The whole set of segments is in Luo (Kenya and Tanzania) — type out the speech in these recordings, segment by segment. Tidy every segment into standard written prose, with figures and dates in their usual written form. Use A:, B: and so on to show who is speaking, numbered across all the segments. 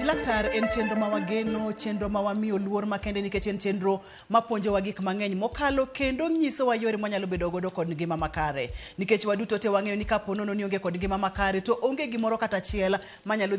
A: laktar en chenro mawageno, chenro mawamiyo luor makende nikech en chenro mapuonjowa gik mang'eny mokalo kendo nyisowa yore mwanyalo bedo godo kod ngima makare. Nikech waduto te wang'eyo ni kapo nono ni onge kod ngima makare to onge gimoro kata achiel manyalo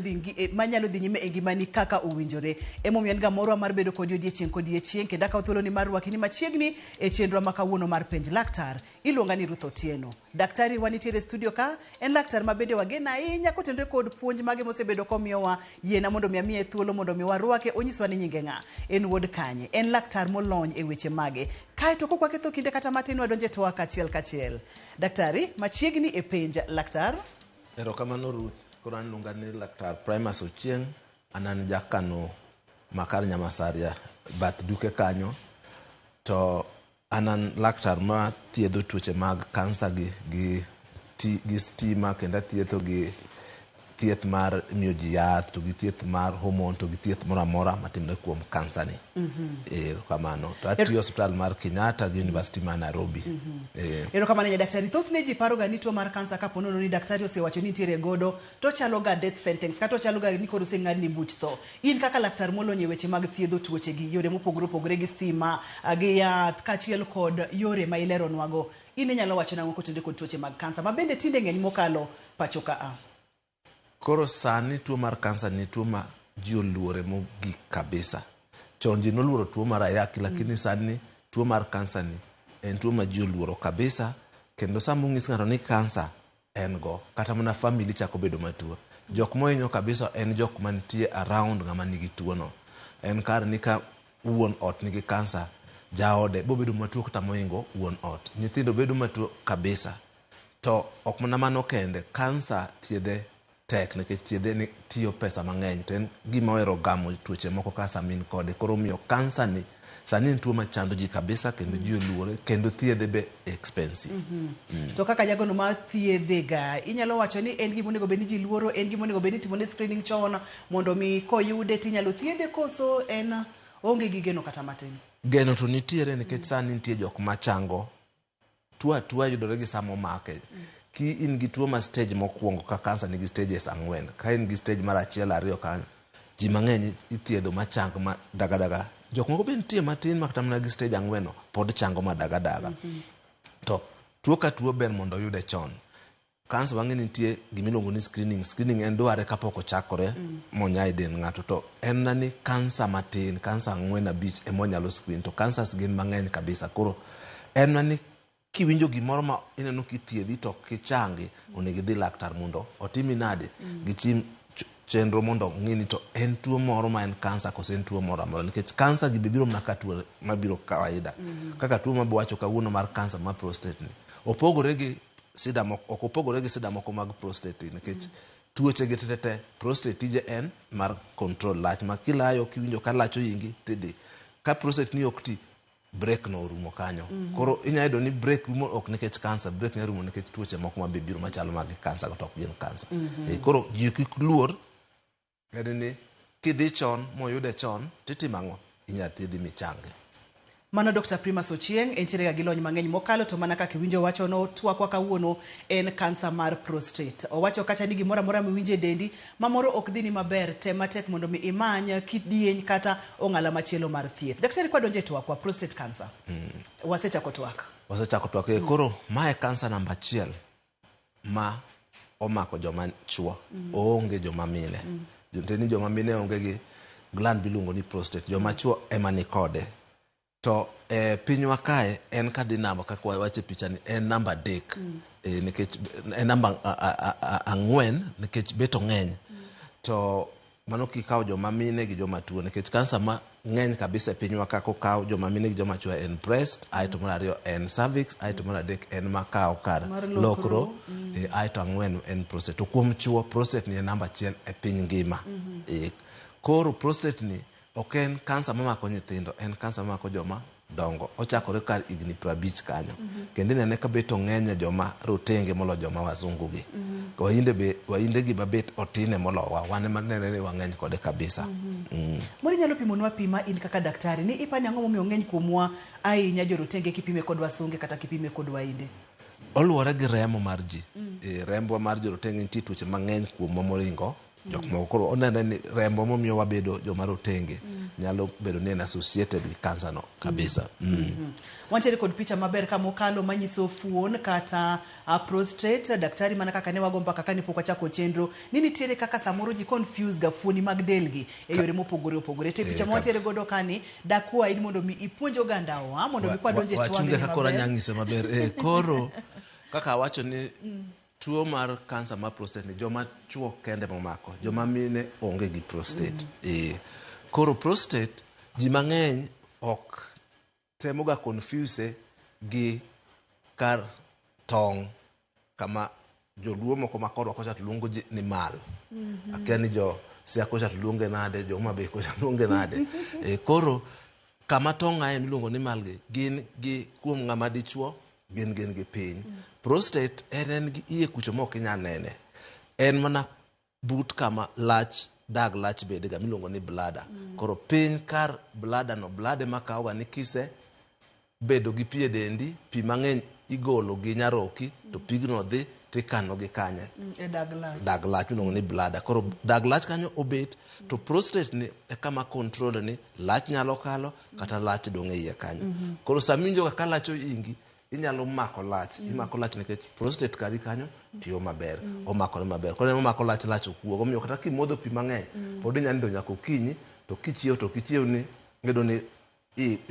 A: dhi nyime e ngimani kaka owinjore. Emomiyo en ga morwa mar bedo kod odiechieng' kod odiechieng' kendo akawo thuoloni mar rwakini machiegni e chenro ma kawuono mar penj laktar. Iluonga ni Ruth Otieno. Daktari wanitiere studio ka en laktar mabende wageno ahinya kotenore kod puonj mage mosebedo komiyowa. Yiena mondo mi amiye thuolo mondo mi warwake, onyiswa ni nyinge ng'a, en wuod kanye, en laktar molony e weche mage. Kaeto kok waketho kinde kata matin wadonje twak achiel kachiel. Daktari machiegni e penj laktar.
B: Erokamano Ruth, koro an luonga ni laktar Primus Ochieng', anan jakano makar Nyamasaria bath duke kanyo, to anan laktar ma thiedho tuoche mag kansa gi stima, kendo thietho gi thieth mar miyo ji yath, to gi thieth mar hormone, to gi thieth moro amora matimre kuom kansa ni. Erokamano. To atiyo hospital mar Kenyatta gi University ma Nairobi.
A: Erokamano ne daktari. Thothne ji paroga ni tuo mar kansa kapo nono ni daktari osewacho ni nitiere godo to chalo ga death sentence kata chalo ga ni koro oseng'adni buch tho. In kaka laktar molony e weche mag thiedho tuoche gi yore mopogore opogore gi stima, gi yath kaachiel kod yore ma ileronwago, in inyalo wacho nang'o kotenore kod tuoche mag kansa ma bende tinde ng'eny mokalo pacho ka a?
B: Koro sani tuo mar kansa ni tuo ma ji oluore mogik kabisa. Chon ji noluoro tuo mar ayaki, lakini sani tuo mar kansa ni en tuo ma ji oluoro kabisa, kendo sama ong'is ng'ato ni kansa en go, kata mana family chako bedo matuo. Jok mohinyo kabisa en jok mantie around ng'ama nigi tuo no. En kar ni ka wuon ot nigi kansa, jaode bobedo matuo kata mohingo wuon ot. Nyithindo bedo matuo kabisa. To ok mana mano kende, kansa thiedhe tek nikech thiedhe ni tiyo pesa mang'eny, to en gima ohero gamo tuoche moko ka samin kode. Koro miyo kansa ni sani en tuo machando ji kabisa, kendo ji oluore, kendo thiedhe be expensive.
A: To kaka jagono ma thiedhe ga, inyalo wacho ni en gima onego bed ni ji luoro, en gima onego bed ni timone screening chon mondo mi koyude tinyalo thiedhe, koso en onge gi geno kata matin?
B: Geno to nitiere nikech sani nitie jok machango tuo yudore gi samo make. Ki in gi tuo ma stage mokwongo ka kansa nigi stages 4, ka in gi stage mar 1, 2 kanyo, ji mang'eny ithiedho machang ma daga. Jok moko be nitie matin ma kata mana gi stage 4 pod chango ma daga. To tuo ka tuo ber mondo yude chon. Kansa wang'e nitie gimiluongo ni screening. Screening en dware kapok ochakore monya e dend ng'ato. To en na ni kansa matin, kansa 4-5 emonyalo screen. To kansas gin mang'eny kabisa. Koro en na ni kiwinjo gimoro ma ineno kithiedhi to kichangi, onego idhi laktar mondo otimi nade, gichim chenro mondo ng'ini to en tuo moro ma en kansa kose en tuo moro amora. Nikech kansa gi bibiro mana ka tuo mabiro kawaida. Kaka tuo mabiwacho kawuono mar kansa mar prostate ni, opogore gi sida moko mag prostate, nikech tuoche gi tete prostate tije en mar control lach, ma kilayo kiwinjo ka lach oyingi tidhi. Ka prostate ni ok ti, break no orumo kanyo. Koro inyayudo ni break rumo ok nikech kansa, break ne rumo nikech tuoche moko ma bibiro machalo mag kansa to ok gin kansa. Koro ji kik luor, ni kidhi chon moyude chon titimo ang'o, inya thiedhi michange.
A: Mano Dr. Primus Ochieng' entiere ga gi lony mang'eny mokalo, to mana kaka iwinjo wacho no, twakwa kawuono en kansa mar prostate. Owacho kacha ni gimoro amora miwinjo e dendi mamoro ok dhini maber, tem matek mondo mi imany kidieny kata ong'ala machielo mar thieth. Daktari, kwa donje twakwa prostate cancer. Wasechako twak.
B: Koro mae kansa namba 1 ma omako joma chuo, onge joma mine. Ni joma mine onge gi gland biluongo ni prostate, joma chuo ema ni kode. To pinywa kae en kadhi namba, kaka wache picha ni, en namba 3. Nikech en namba 4 nikech beto ng'eny. To mano kikawo joma mine gi joma tuo, nikech kansa ma ng'eny kabisa e pinywa ka kokaw joma mine gi joma chuo en breast, aito mar 2 en cervix, aito mar 3 en makaw kar lokro, aito 4 en prostate. To kuom chuo prostate ni en namba 1 e piny ngima. Koro prostate ni ok en kansa mamako nyithindo, en kansa mamako joma dongo. Ochakore kar higni 50 kanyo. Kendo inene ka beto ng'eny joma rotenge molo joma wazungu gi. Wainde gi babet otine molowa, wane manene ni wang'eny kode kabisa.
A: Mori nyalo pimonwa pima in kaka daktari, ni ipani ang'o momiyo ng'eny kuomwa ahinya jorotenge kipime kod wasunge kata kipime kod wainde?
B: Oluwore gi remo mar ji. Rembwa mar jorotenge nitie tuoche mang'eny kuomwa moringo jok moko koro oneno ni rembo momiyo wabedo joma rotenge nyalo bedo ni en associated gi kansa no kabisa.
A: Wantiere kod picha maber kama okalo manyiso fuon kata prostate. Daktari mana kaka ne wago mbaka kane pok wachako chenro ni nitiere kaka samoro ji confuse ga fuoni mag delgi e yore mopogore opogore. Te picha mwantiere godo kani dakwa in mondo mi ipuonjo gandawa mondo mi kwadonje twage
B: wachunge ka kora nyang'ise maber koro kaka wacho ni tuo mar kansa mar prostate ni joma chuo kende momako, joma mine onge gi prostate. Koro prostate ji mang'eny ok temo ga confuse gi kar tong' kama joluo moko makorwa kocha luongo ni mal. Akia ni jo sia kocha luonge nade, jo Homabay kocha luonge nade. Koro kama tong' ae miluongo ni mal gin gi kuom ng'ama dichuo gin gi piny. Prostate en gi iye kucho mok inyal nene. En mana but kama dag lach bede ga miluongo ni bladder. Koro piny kar bladder no, bladder makawo ga ni kise bedo gi pi e dendi, pi mang'eny igolo gi nyaroki to pigno dhi tikano gi kanye dag lach miluongo ni bladder. Koro dag lach kanyo obet to prostate ni e kama control ni lach nyalo kalo kata lach dong' e iye kanyo. Koro saminjo ka lach oingi inyalo mako lach, imako lach nikech prostate kari kanyo tiyo maber, omakore maber. Koro omako lach okuogo, omiyo kata kimodho pi mang'eny pod inyalo nindo nyaka okinyi, to kichiewo ni ngedo ni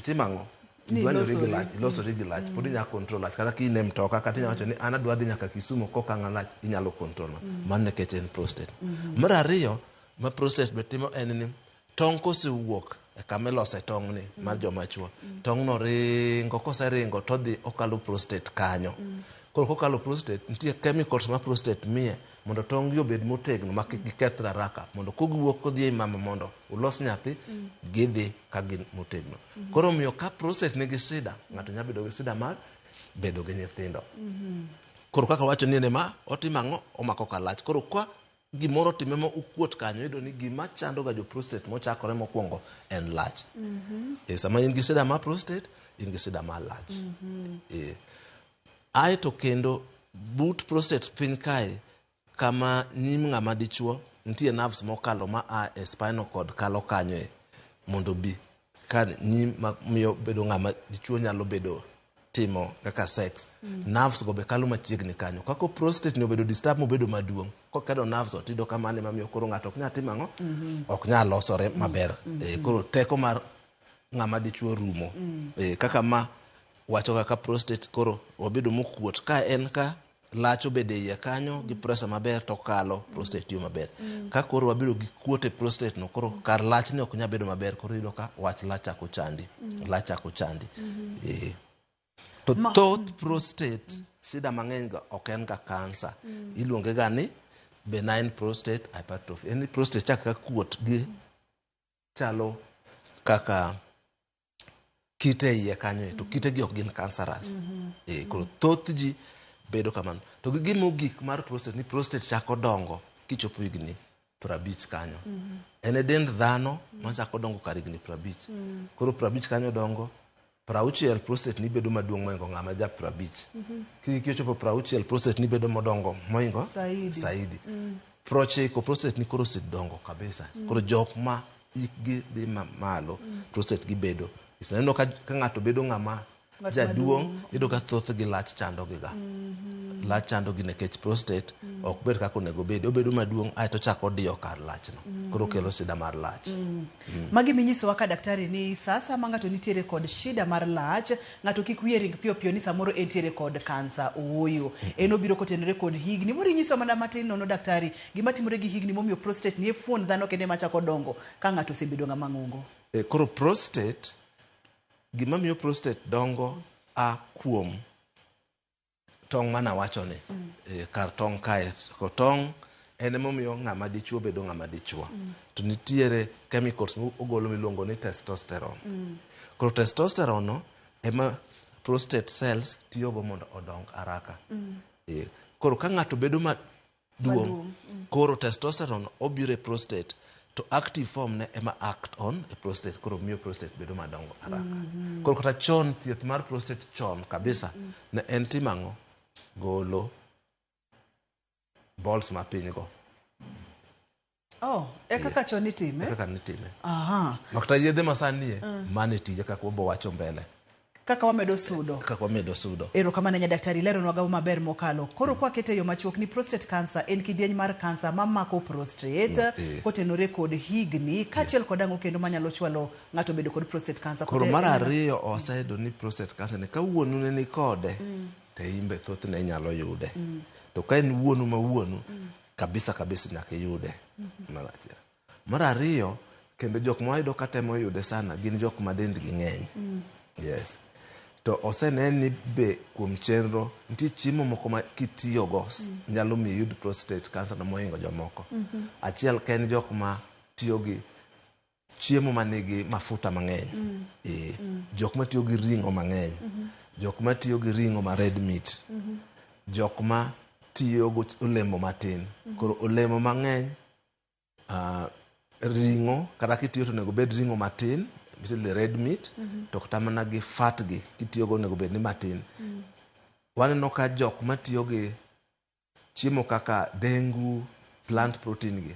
B: timang'o ilosori gi lach, pod inyalo control lach. Kata kine mtoka kata inyalo wacho ni an adwa dhi nyaka Kisumu kokang'a lach, inyalo control mano nikech en prostate. Mar ariyo ma prostate be timo en ni tong' kosewuok e kama ilose tong' ni mar joma chuo, tong' no ringo, koseringo todhi okalo prostate kanyo. Koro kokalo prostate nitie chemicals ma prostate miye mondo tong' gi obed motegno ma kik gikethre haraka, mondo kogiwuok kodhi ei mama mondo ulos nyathi gidhi ka gin motegno. Koro miyo ka prostate nigi sida, ng'ato nyalo bedo gi sida mar bedo gi nyithindo. Koro kaka wacho ni ma otimo ang'o, omako kalach. Koro kwa gimoro time ma ukuot kanyo, iyudo ni gima chando ga jo prostate mochakore mokwongo en lach. Sama in gi sida mar prostate, in gi sida mar lach. Aeto kendo but prostate piny kae kama nyim ng'ama dichuo nitie nerves mokalo ma e spinal cord kalo kanyo mondo bi ka nyim miyo bedo ng'ama dichuo nyalo bedo timo kaka sex. Nerves go be kalo machiegni kanyo. Kako prostate ni obedo disturb mobedo maduong', kokado nerves otido kamane mamiyo koro ng'ato ok nyal timo ang'o, ok nyal losore maber. Koro teko mar ng'ama dichuo rumo. Kaka ma wacho kaka prostate koro obedo mokuot ka en ka lach obede iye kanyo gi pressure maber to kalo prostate tiyo maber. Ka koro wabedo gi kuot e prostate no, koro kar lach ni ok nyal bedo maber, koro iyudo ka wach lach chako chandi. Lach chako chandi. To thoth prostate sida mang'eny ga ok en ga kansa. Iluonge ga ni benign prostate hypertrophy. En prostate chaka kuot gi chalo kaka kite iye kanyo, to kite gi ok gin cancerous. Koro thoth ji bedo kamano. To gimo gik mar prostate ni prostate chako dongo kichopo higni 50 kanyo. En e dend dhano ma chako dongo kar higni 50. Koro 50 kanyo dongo, 60 prostate ni bedo maduong' moingo ng'ama ja 50. Kichopo 60 prostate ni bedo modongo moingo saidi. 90 prostate ni koro osedongo kabisa. Koro jok ma ikgi dhi malo prostate gi bedo. Isaneno ka ng'ato bedo ng'ama jaduong', iyudo ka thoth gi lach chando gi ga. Lach chando gi nekech prostate ok ber kaka onego bedi. Obedo maduong' aeto chako diyo kar lach no. Koro kelo sida mar lach.
A: Magi minyiso waka daktari ni sasa ma ng'ato nitiere kod shida mar lach, ng'ato kik wiye ring piyo ni samoro entiere kod kansa ooyo. En obiro kotenore kod higni. Mori nyiso mana matin nono daktari, gima timore gi higni momiyo prostate ni e fuon dhano kende machako dongo ka ng'ato osebedo ng'ama ng'ongo.
B: Koro prostate, gima miyo prostate dongo kuom tong' mana wacho ni. Kar tong' kae. Ko tong' en momiyo ng'ama dichuo bedo ng'ama dichuo. To nitiere chemicals mogolo miluongo ni testosterone. Koro testosterone no ema prostate cells tiyogo mondo odong haraka. Koro ka ng'ato bedo maduong', koro testosterone obiro e prostate to active form ne ema act on a prostate, koro miyo prostate bedo madongo haraka. Koro kata chon, thieth mar prostate chon kabisa ne en timang'o, golo balls mapiny go.
A: Kaka chon itime.
B: Kaka nitime.
A: Aha.
B: Makata yedhe masanie mane tije kaka wabo wacho mbele.
A: Kaka wamedo sudo.
B: Kaka wamedo sudo.
A: Erokamano ne daktari lero nwaga maber mokalo. Koro kwa kete yo machuok ni prostate cancer en kidieny mar cancer mamako prostate kotenore kod higni kachiel kod ang'o kendo manyalo chwalo ng'ato bedo kod prostate cancer.
B: Koro mar ariyo oseyudo ni prostate cancer ne ka wuonu ne ni kode te imbe thothne nyalo yude. To ka en wuonu ma wuonu kabisa nyaka yude. Mar ariyo kendo jok ma yudo ka temo yude sana gin jok ma dendgi ng'eny. Yes. To osenen ni be kuom chenro nitie chiemo moko ma kitiyogo nyalo miyo yud prostate cancer na mohingo jomoko. Achiel ka en jok ma tiyo gi chiemo manigi mafuta mang'eny. Jok ma tiyo gi ring'o mang'eny. Jok ma tiyo gi ring'o ma red meat. Jok ma tiyo gi olemo matin. Koro olemo mang'eny, ring'o kata kitiyo to nego bed ring'o matin, basically red meat, to kata mana gi fat gi kitiyo go nego bed ni matin. Waneno ka jok ma tiyo gi chiemo kaka dengu, plant protein gi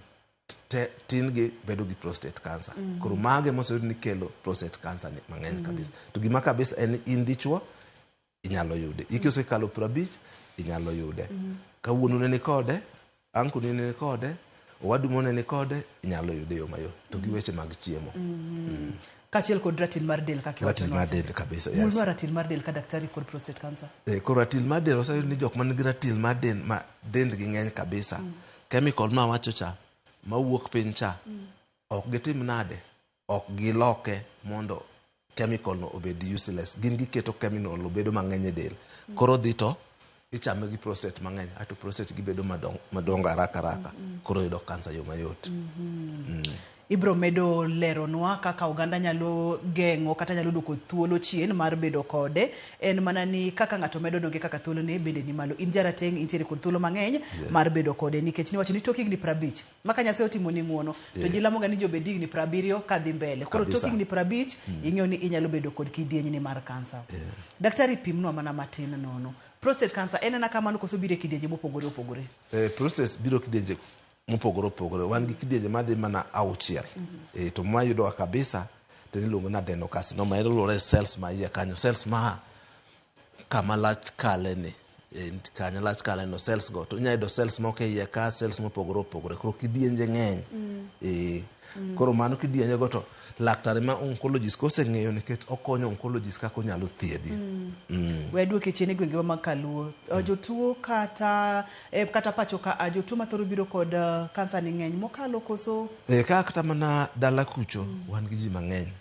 B: tin gi bedo gi prostate cancer. Koro mage moseyud ni kelo prostate cancer ni mang'eny kabisa. To gima kabisa en in dichuo inyalo yude. Iki osekalo 50 inyalo yude. Ka wuonu ne ni kode, anku ne ni kode, owadu mone ni kode, inyalo yude yo mayot. To gi weche mag chiemo.
A: Kachiel kod ratil mar del kaka wacho.
B: Ratil mar del kabisa, yes.
A: Mulwa ratil mar del ka daktari kod prostate cancer.
B: Koro ratil mar del oseyud ni jok man gi ratil mar del ma dendgi ng'eny kabisa. Chemical ma wacho cha ma wuok piny cha ok gitim nade, ok giloke mondo chemical no obed useless. Gin giketo chemical obedo mang'eny e del. Koro dhi to ichame gi prostate mang'eny, ato prostate gibedo madongo haraka. Koro yudo cancer yo mayot.
A: Ibro medo leronwa kaka oganda nyalo geng'o kata nyalo duoko thuolo chien mar bedo kode. En mana ni kaka ng'ato medo donge kaka thuolo ne bende ni malo. In jarateng' intiere kod thuolo mang'eny mar bedo kode nikech niwacho ni tok higni 50 maka Nyasaye otimo ni ng'uono to ji lamoga ni jobed higni 70 kadhi mbele. Koro tok higni 50 ing'eyo ni inyalo bedo kod kidieny ni mar kansa. Daktari pimnwa mana matin nono. Prostate cancer en na kamano koso bire kidienje mopogore opogore.
B: Prostate biro kidienje mopogore opogore. Wan gi kidienje madhi mana 6. To ma yudo kabisa to iluongo na adenocarcinoma. Luwore cells ma iye kanyo, cells ma kama lach kale ni. Kanyo lach kale no cells go. To inya yudo cells moko iye ka, cells mopogore opogore. Koro kidienje ng'eny. Koro mano kidienje go to laktar ma oncologist koseng'eyo nikech okonyo oncologist kaka onyalo thiedhi.
A: Weduoke chien e gwenge mag Kaluo. Jotuo kata pacho ka jotuo mathoro biro kod kansa ni ng'eny mokalo koso.
B: Kata mana dala kucho wan gi ji mang'eny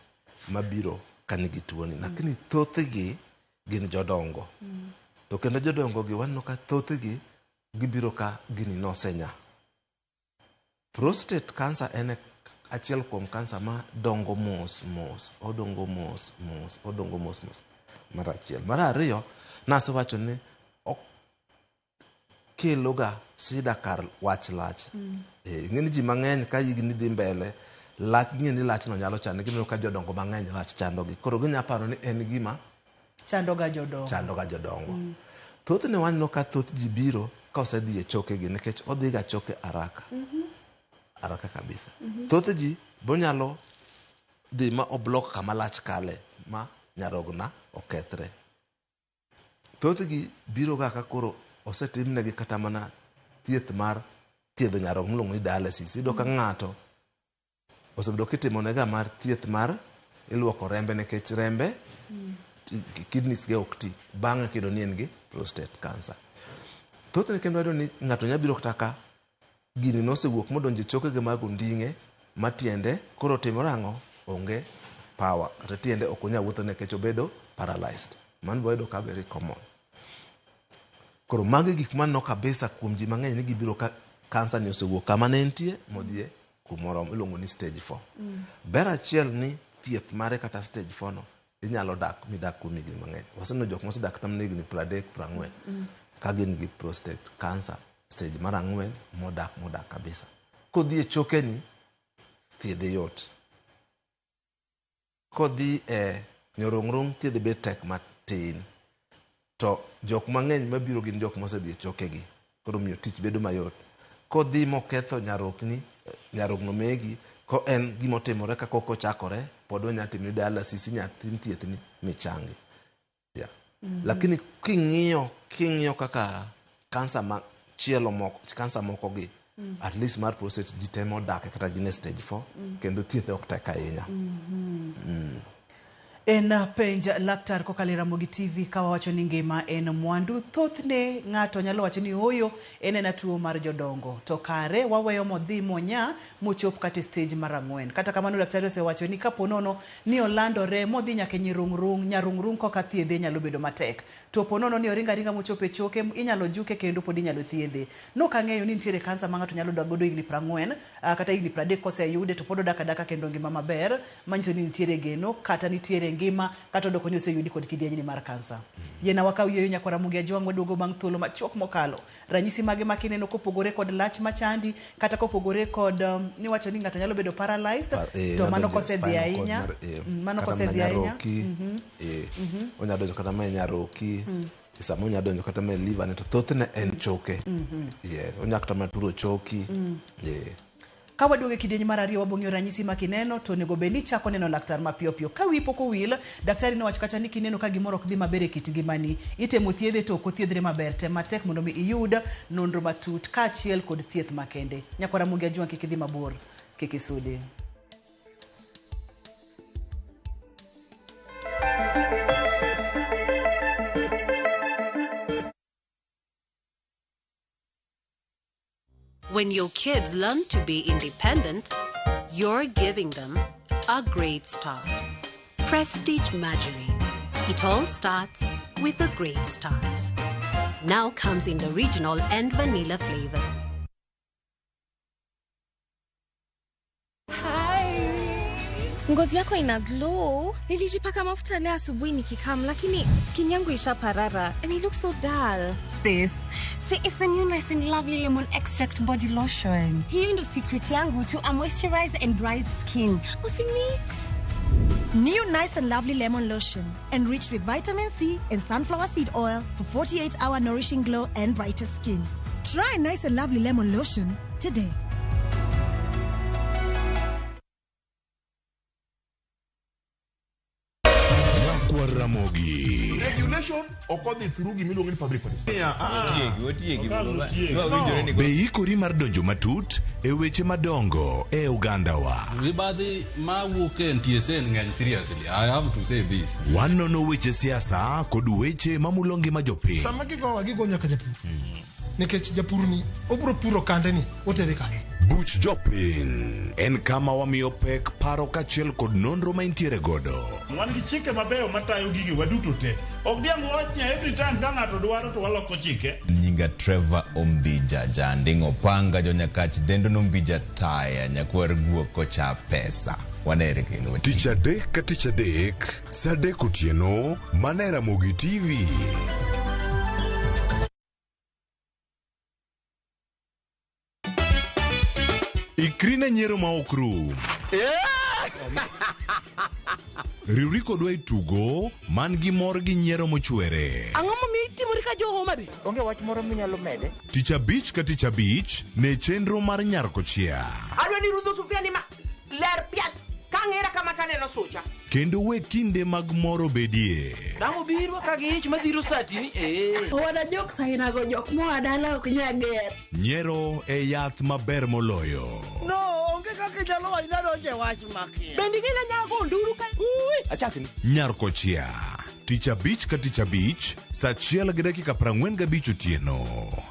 B: mabiro kanigi tuo ni. Lakini thothgi gin jodongo. To kendo jodongo gi waneno ka thothgi gibiro ka gini nosenya. Prostate cancer en achiel kuom kansa ma dongo mos. Odongo mos. Mar achiel. Mar ariyo, nasewacho ni kelo ga sida kar wach lach. Ng'eni ji mang'eny ka higni dhi mbele, lach ng'eni lach no nyalo chande. Gineno ka jodongo mang'eny lach chandogi. Koro ginya paro ni en gima
A: chandoga jodongo.
B: Thothne waneno ka thoth ji biro ka osedhi e chokegi nikech odhi ga choke haraka. Haraka kabisa. Thoth ji bonyalo dhi ma oblok kama lach kale ma nyarogna okethre. Thoth gi biro ga ka koro osetimnegi kata mana thieth mar thiedho nyarogno miluongo ni dialysis. Iyudo ka ng'ato osebedo kitimonega mar thieth mar iluoko rembe nikech rembe kidneys ge ok ti. Bang'e kendo ni en gi prostate cancer. Thothne kendo wayudo ni ng'ato nyalo biro kata ka gini nosewuok modonjo e chokege mag onding'e matiende koro timore ang'o onge power kata tiende ok onya wuotho nikech obedo paralyzed. Mano wayudo ka very common. Koro magi gik maneno kabisa kuom ji mang'eny ni gibiro ka kansa ni osewuok kama ne entie modhie kumoro iluongo ni stage 4. Ber achiel ni thieth mare kata stage 4 no inyalo midak kuom higni mang'eny. Waseneno jok mosedak tam higni 30-40 ka gin gi prostate cancer stage mar 4 modak kabisa. Kodhi e choke ni thiedhe yot. Kodhi e nyorong'rong thiedhe bet tek matin. To jok mang'eny mabiro gin jok mosedhi e chokegi. Koro miyo tich bedo mayot. Kodhi moketho nyarokni nyarogno megi ko en gimotimore ka koko chakore pod onyatimi dialysis nyathi thiethni michangi. Yeah. Lakini king'iyo kaka kansa machielo moko, kansa moko gi at least mar prostate jitemo dak kata gine stage 4 kendo thieth ok tek ahinya.
A: En penja laktar kokalo Ramogi TV kawa wacho ni ngima en mwandu. Thothne ng'ato nyalo wacho ni oyo en tuo mar jodongo, to kare waweyo modhi monya mochop kata stage mar 4. Kata kamano daktari osewacho ni kapo nono ni olandore modhi nyaka nyarungrung koka thiedhe nyalo bedo matek. To po nono ni oringa mochope choke inyalo juke kendo pod inyalo thiedhe. No kang'eyo ni nitiere kansa ma ng'ato nyalo dagodo higni 40 kata higni 30 koseyude to pod odak adaka kendo ngima maber, manyiso ni nitiere geno kata nitiere ngima kata doko nyose yudi kod kidieny mar kansa. Yena wakaw yeyo nyakwa Ramogi Ajwang' waduogo bang' thuolo machuok mokalo. Ranyisi mage makineno kopogore kod lach machandi kata kopogore kod ni wacho ni ng'ato nyalo bedo paralyzed to mano kosedhi ahinya. Mano kosedhi ahinya.
B: Onyalo donjo kata ma nyaroki. Sama onyalo donjo kata ma liver ne to thothne en choke. Yes, onyalo kata maturo choki.
A: Ka waduoge kidieny mar ariyo wabong'yo ranyisi makineno to nego beni chako neno laktar mapiyo piyo. Ka wi pok owil, daktari nowacho kata ni kineno ka gimoro ok dhi maber e kit ngimani, itemo thiedhe to ok othiedhre maber, tem matek mondo mi iyud nonro matut kaachiel kod thieth makende. Nyakwa Ramogi Ajwang' kik idhi mabor, kik isudi.
C: When your kids learn to be independent, you're giving them a great start. Prestige Margarine. It all starts with a great start. Now comes in the original and vanilla flavor.
D: Ngozi yako ina glow. Nilijipaka mafuta leo asubuhi nikikam, lakini skin yangu ishaparara and it looks so dull.
E: Sis, see, it's the new Nice and Lovely Lemon Extract Body Lotion.
D: Hiyo ndo secret yangu to a moisturized and bright skin. Usimix.
F: New Nice and Lovely Lemon Lotion, enriched with vitamin C and sunflower seed oil for 48-hour nourishing glow and brighter skin. Try Nice and Lovely Lemon Lotion today.
G: Ramogi.
H: Regulation occurred through Gimilugi public participation.
G: Be ikori mar donjo matut e weche madongo e Uganda wa.
I: Ribadi ma wuke NTSN ng'eny seriously. I have to say this.
G: Wanono weche siasa kod weche mamulongi majopiny.
J: Sama gigo nyaka japur. Nikech japur ni obro puro kande ni otere kare.
G: Buch jopiny en kama wamiyo pek paro kachiel kod nonro ma intiere godo.
H: Wan gi chike mabeyo matayo gigi waduto te. Ok diang' wachnya every time ka ng'ato dwaro to waloko chike.
K: Nyinga Trevor Ombija jandingo panga jonyakach dendo nombija taya nyakwar guoko cha pesa. Wanere kendo.
G: Tich adek ka tich adek, sa adek otieno, mana Ramogi TV. Ikrina nyero ma okrum. Riuri kodwa itugo man gi mor gi nyiero mochwere.
L: Ang'o momiyo itimori ka jo Homa Bay?
M: Onge wach moro minyalo mede.
G: Tich abich ka tich abich ne chenro mar nyarko chia.
L: Adwa ni Ruth Sufia ni ma ler piat kang'era kama taneno sucha.
G: Kendo we kinde mag moro bedie.
L: Dang'o biro ka gi ich madhiro satini
E: Wada jok sainago jok moa dala ok nyager.
G: Nyiero e yath maber moloyo.
L: No, onge kaka nyalo wanyna donje wach makia. Bendi gina nyago nduru ka.
M: Achakni.
G: Nyarko chia. Tich abich ka tich abich, sa 1:45 otieno.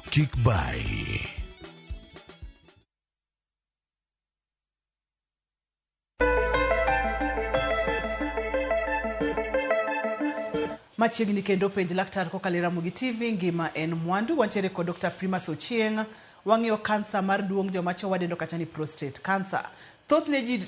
G: Kik bai.
A: Machiegni kendo penj laktar kokalo Ramogi TV ngima en mwandu. Wantiere kod Dr. Primas Ochieng'. Wang'iyo kansa mar duong' joma chwo wadendo kata ni prostate cancer. thothne ji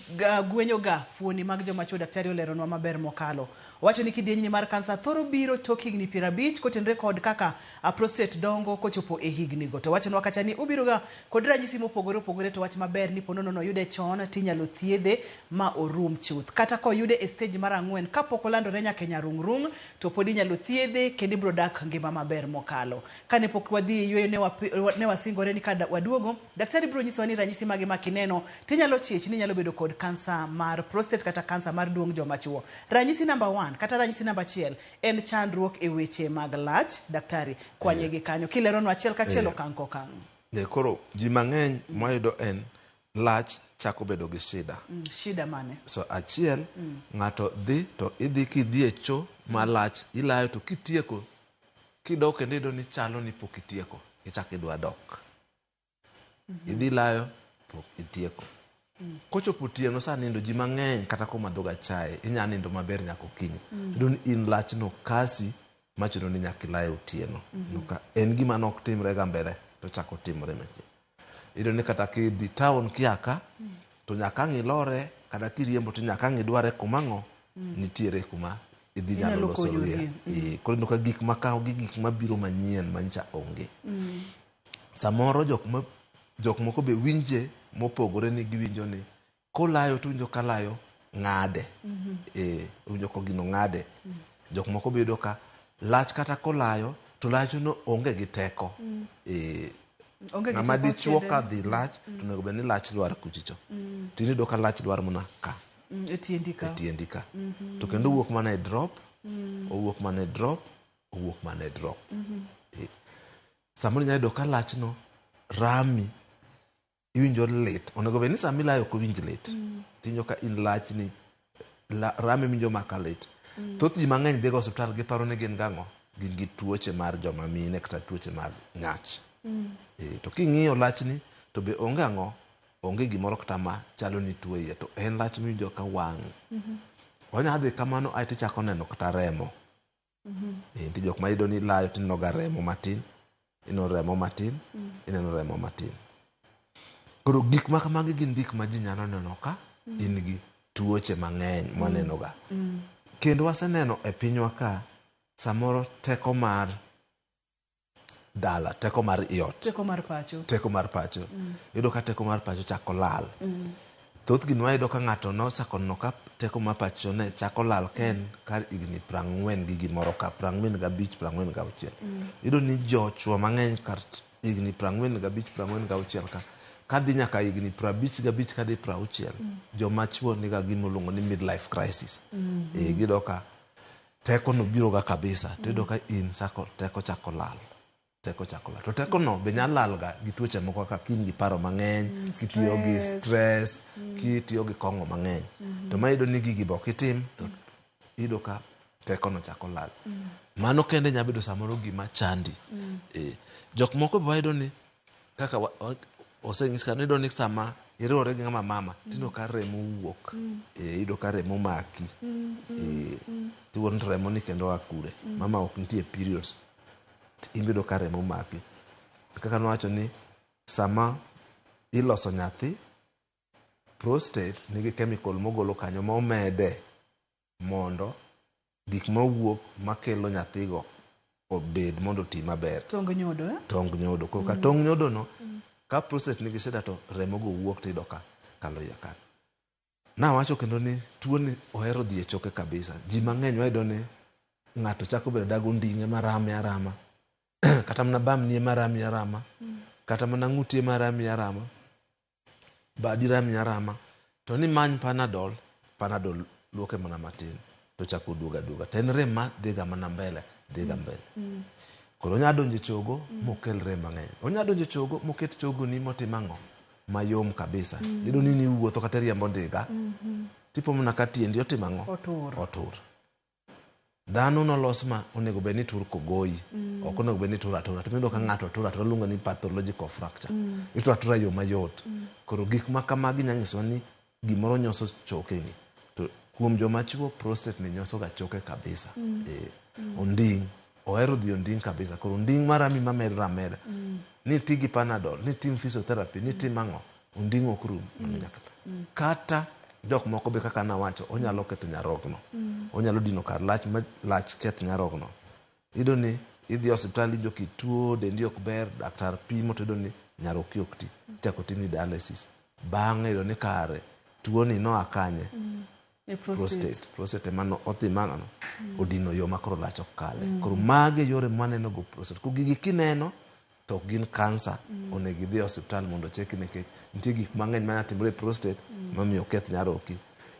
A: gwenyo ga fuoni mag joma chuo. Daktari oleronwa maber mokalo. Wacho ni kidieny mar kansa thoro biro tok higni 50 kotenre kod kaka prostate dongo kochopo e higni go. To wachonwa kacha ni ubiro ga kod ranyisi mopogore opogore, to wach maber ni ponono no yude chon tinyalo thiedhe ma orum chuth. Kata ko yude e stage mar 4 kapok olandore nyaka nyarungrung to pod inyalo thiedhe kendo ibro dak ngima maber mokalo. Kane pok wadhi yweyo ne wasingore ni kada waduogo, daktari bro nyiso ni ranyisi mage makineno tinyalo chiech ni nyalo bedo kod kansa mar prostate kata kansa mar duong joma chuo. Ranyisi number 1 kata ranyisi namba 1 en chandruok e weche mag lach. Daktari kwanye gi kanyo kileronwa achiel kachiel okang' kokang'.
B: Koro ji mang'eny moyudo en lach chako bedo gi shida.
A: Shida mane?
B: So achiel ng'ato dhi to idhi kidhi e cho ma lach ilayo to kitieko kidok kendo ido ni chalo ni pok itieko ichak idwa dok. Idhi layo pok itieko. Kochopo otieno sa nindo ji mang'eny kata komadho ga chae inya nindo maber nyaka okinyi. Ido ni in lach no kasi machuno ni nyaka ilayo otieno. Nuka en gima nok timre ga mbele to chako timore machi. Ido ni kata kidhi town kiaka to nyaka ng'ilore kata kiriembo to nyaka ng'idware kumang'o nitiere kuma idhi nyalo loso ria. Koro nuka gik makawo gi gik mabiro manyien mancha onge. Samoro jok moko be winje mopogore ni giwinjo ni kolayo to winjo kalayo ng'ade. Winjo ko gino ng'ade. Jok moko bedo ka lach kata kolayo to lach no onge gi teko. Ng'ama dichuo ka dhi lach to nego be ni lach lwar kuchicho. Tini do ka lach lwar muna ka. Etiendi ka. To kendo wuok mana e drop. Owuok mana e drop. Owuok mana e drop. Samoro nyayudo ka lach no rami iwinjo lit. Onego be ni samilayo ko winj lit. Tinyo ka in lach ni rami winjo maka lit. Thoth ji mang'eny dhiga osiptal giparo ni gin gang'o gin gi tuoche mar joma mine kata tuoche mag ng'ach. To king'iyo lach ni to be onge ang'o onge gimoro kata ma chalo ni tuo iye to en lach winjo ka wang'. Onya dhi kamano ai tichako neno kata remo. Ti jok ma ido ni layo tineno ga remo matin. Ineno remo matin. Ineno remo matin. Koro gik ma kamagi gin gik ma ji nyalo neno ka in gi tuoche mang'eny mwaneno ga. Kendo waseneno e pinywa ka samoro teko mar dala, teko mar iot.
A: Teko mar pacho.
B: Teko mar pacho. Yudo ka teko mar pacho chako lal. Thoth gin wayudo ka ng'ato nosako no ka teko mar pacho ne chako lal ken kar igni 40 gi gimoro ka 45 46. Yudo ni jochwo mang'eny kar igni 45 46 ka kadhi nyaka igni 55 kadhi 60. Joma chuo niga gino luongo ni midlife crisis. Gido ka teko no biro ga kabisa. Tido ka in sako teko chako lal. Teko chako lal. To teko no be nyalo lal ga gi tuoche moko ka kiny gi paro mang'eny, kitiyo gi stress, kitiyo gi kong'o mang'eny. To ma ido ni gigi bok itim to ido ka teko no chako lal. Mano kende nya bedo samoro gima chandi. Jok moko be ido ni kaka oseng'is ka ido ni sama iriwore gi ng'ama mama tino ka remo wuok. Ido ka remo maki. Tiwon remo ni kendo akure. Mama ok nitie periods. Imbido ka remo maki. Kaka nowacho ni sama iloso nyathi prostate nigi chemical mogolo kanyo ma omede mondo gik mawuok makelo nyathigo obed mondo ti maber.
A: Tong nyodo.
B: Tong nyodo. Koro ka tong nyodo no ka prostate nigi shida to remo go wuok tido ka kalo ya kan. Na wacho kendo ni tuo ni ohero dhi e choke kabisa. Ji mang'eny wayudo ni ng'ato chako bedo dago nding'e marame arama. Kata mana bam ni marami arama. Kata mana ng'uti marami arama. Badi rami arama. To ni many panadol luoke mana matin. To chako duoga. Ten rem ma dhiga mana mbele. Koro onya donjo chogo mokel rem mang'eny. Onya donjo chogo moket chogo ni motimang'o mayom kabisa. Ido ni wuotho kata riembo ndiga. Tipo mana ka tiendi otimang'o? Otur. Dhano nolos ma onego be ni tur kogoyi. Ok onego be ni tur atura. Timido ka ng'ato atura luongo ni pathological fracture. Itur atura yo mayot. Koro gik ma kamagi nyanyiso ni gimoro nyoso chokeni. To kuom joma chuo prostate ni nyoso ga choke kabisa. Onding. Ohero dhi onding kabisa. Koro onding marami mameda. Ni tigi panadol, ni tim physiotherapy, ni tim ang'o. Onding ok rum. kata jok moko be kaka nawacho onyalo ketho nyarogno, onyalo dino kar lach keth nyarogno. Iyudo ni idhi hospital ijo kituo dendi ok ber, daktar pimo to iyudo ni nyaroki ok ti, chako timi dialysis. Bang'e iyudo ni kare tuo ni no akanye prostate emano odhi mang'ano odino yo makoro lach ok kale. Koro mage yore maneno go prostate. Kugigi kineno to ok gin kansa, onego idhi hospital mondo cheki nikech nitie gik mang'eny manya timore e prostate mamiyo keth nyaroki.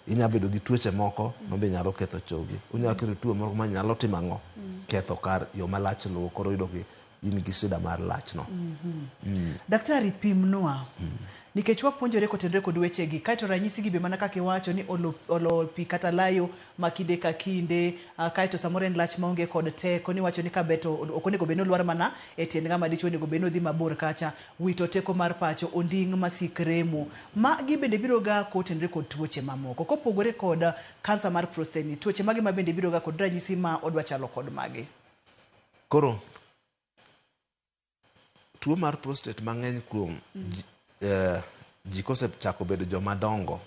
B: Inya bedo gi tuoche moko mabe nyalo ketho chogi. Unyalo keto tuo moro manyalo timo ang'o? Ketho kar yo malach luwo, koro yudo gi in gi shida mar lach no.
A: Daktari, pimnwa. Nikech wapuonjore kotenre kod wechegi, kaito ranyisi gi be mana kaka iwacho ni olo pi kata layo makinde ka kinde, kaito samoro en lach maonge kod teko, ni wacho ni kabeto ok onego bed ni olwar mana e tiend ng'ama dichuo, onego bed ni odhi mabor kacha, wito teko mar pacho, onding' masik remo. Magi bende biro ga kotenre kod tuoche mamoko. Kopogore kod kansa mar prostate, tuoche magi ma bende biro ga kod ranyisi ma odwa chalo kod magi.
B: Koro tuo mar prostate mang'eny kuom ji kosechako bedo joma dongo,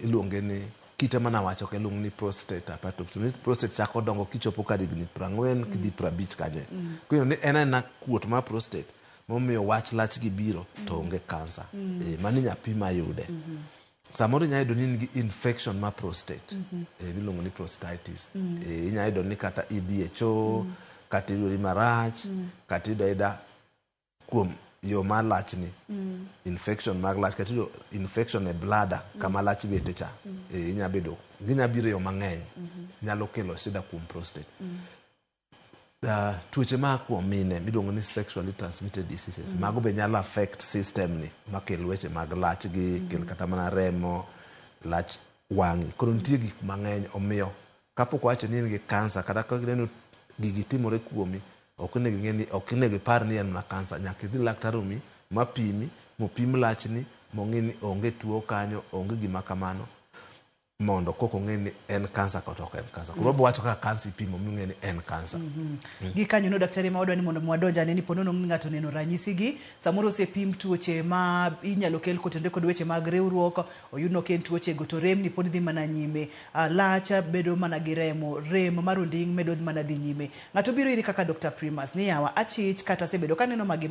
B: iluonge ni kite mana wacho ke luongo ni prostate hypertrophy. Prostate chako dongo kichopo ka digni 40 kidhi 50 kanyo. Kuyo ni ena kuot mar prostate momiyo wach lach gi biro to onge kansa. Mani nyapi mayude. Samoro inya yudo ni nigi infection mar prostate. Iluongo ni prostatitis. Inya yudo ni kata idhi e choo, kata yudo ni marach, kata yudo kuom yo mar lach ni, infection mag lach, kata yudo infection e bladder kama lach bete cha. Inya bedo ginya biro yo mang'eny, nyalo kelo shida kuom prostate. Tuoche ma kuom mine miluongo ni sexually transmitted diseases, mago be nyalo affect system ni, makel weche mag lach gi, kel kata mana remo, lach wang'i. Koro nitie gik mang'eny omiyo kapok wacho ni in gi kansa, kata ka gineno gigi timore kuomi, ok onego ipar ni en na kansa. Nyaka idhi laktar omi mapimi, mopim lachni, mong'e ni onge tuo kanyo, onge gima kamano, mondo koko ng'e ni en kansa kata ok en kansa. Koro wacho kaka kansa ipimo ming'e ni en kansa.
A: Gi kanyo no daktari ma wadwa ni mondo mwadonja ni ponono ng'ato neno ranyisi gi, samoro osepim tuoche ma inyalo kel kotenre kod weche mag riwruok, oyudno ken tuoche go to rem ni pod dhi mana nyime, lacha bedo mana gi rem mar onding' medo mana dhi nyime. Ng'ato biro iri kaka Dr. Primas ni yawa achich kata sebedo kaneno magi.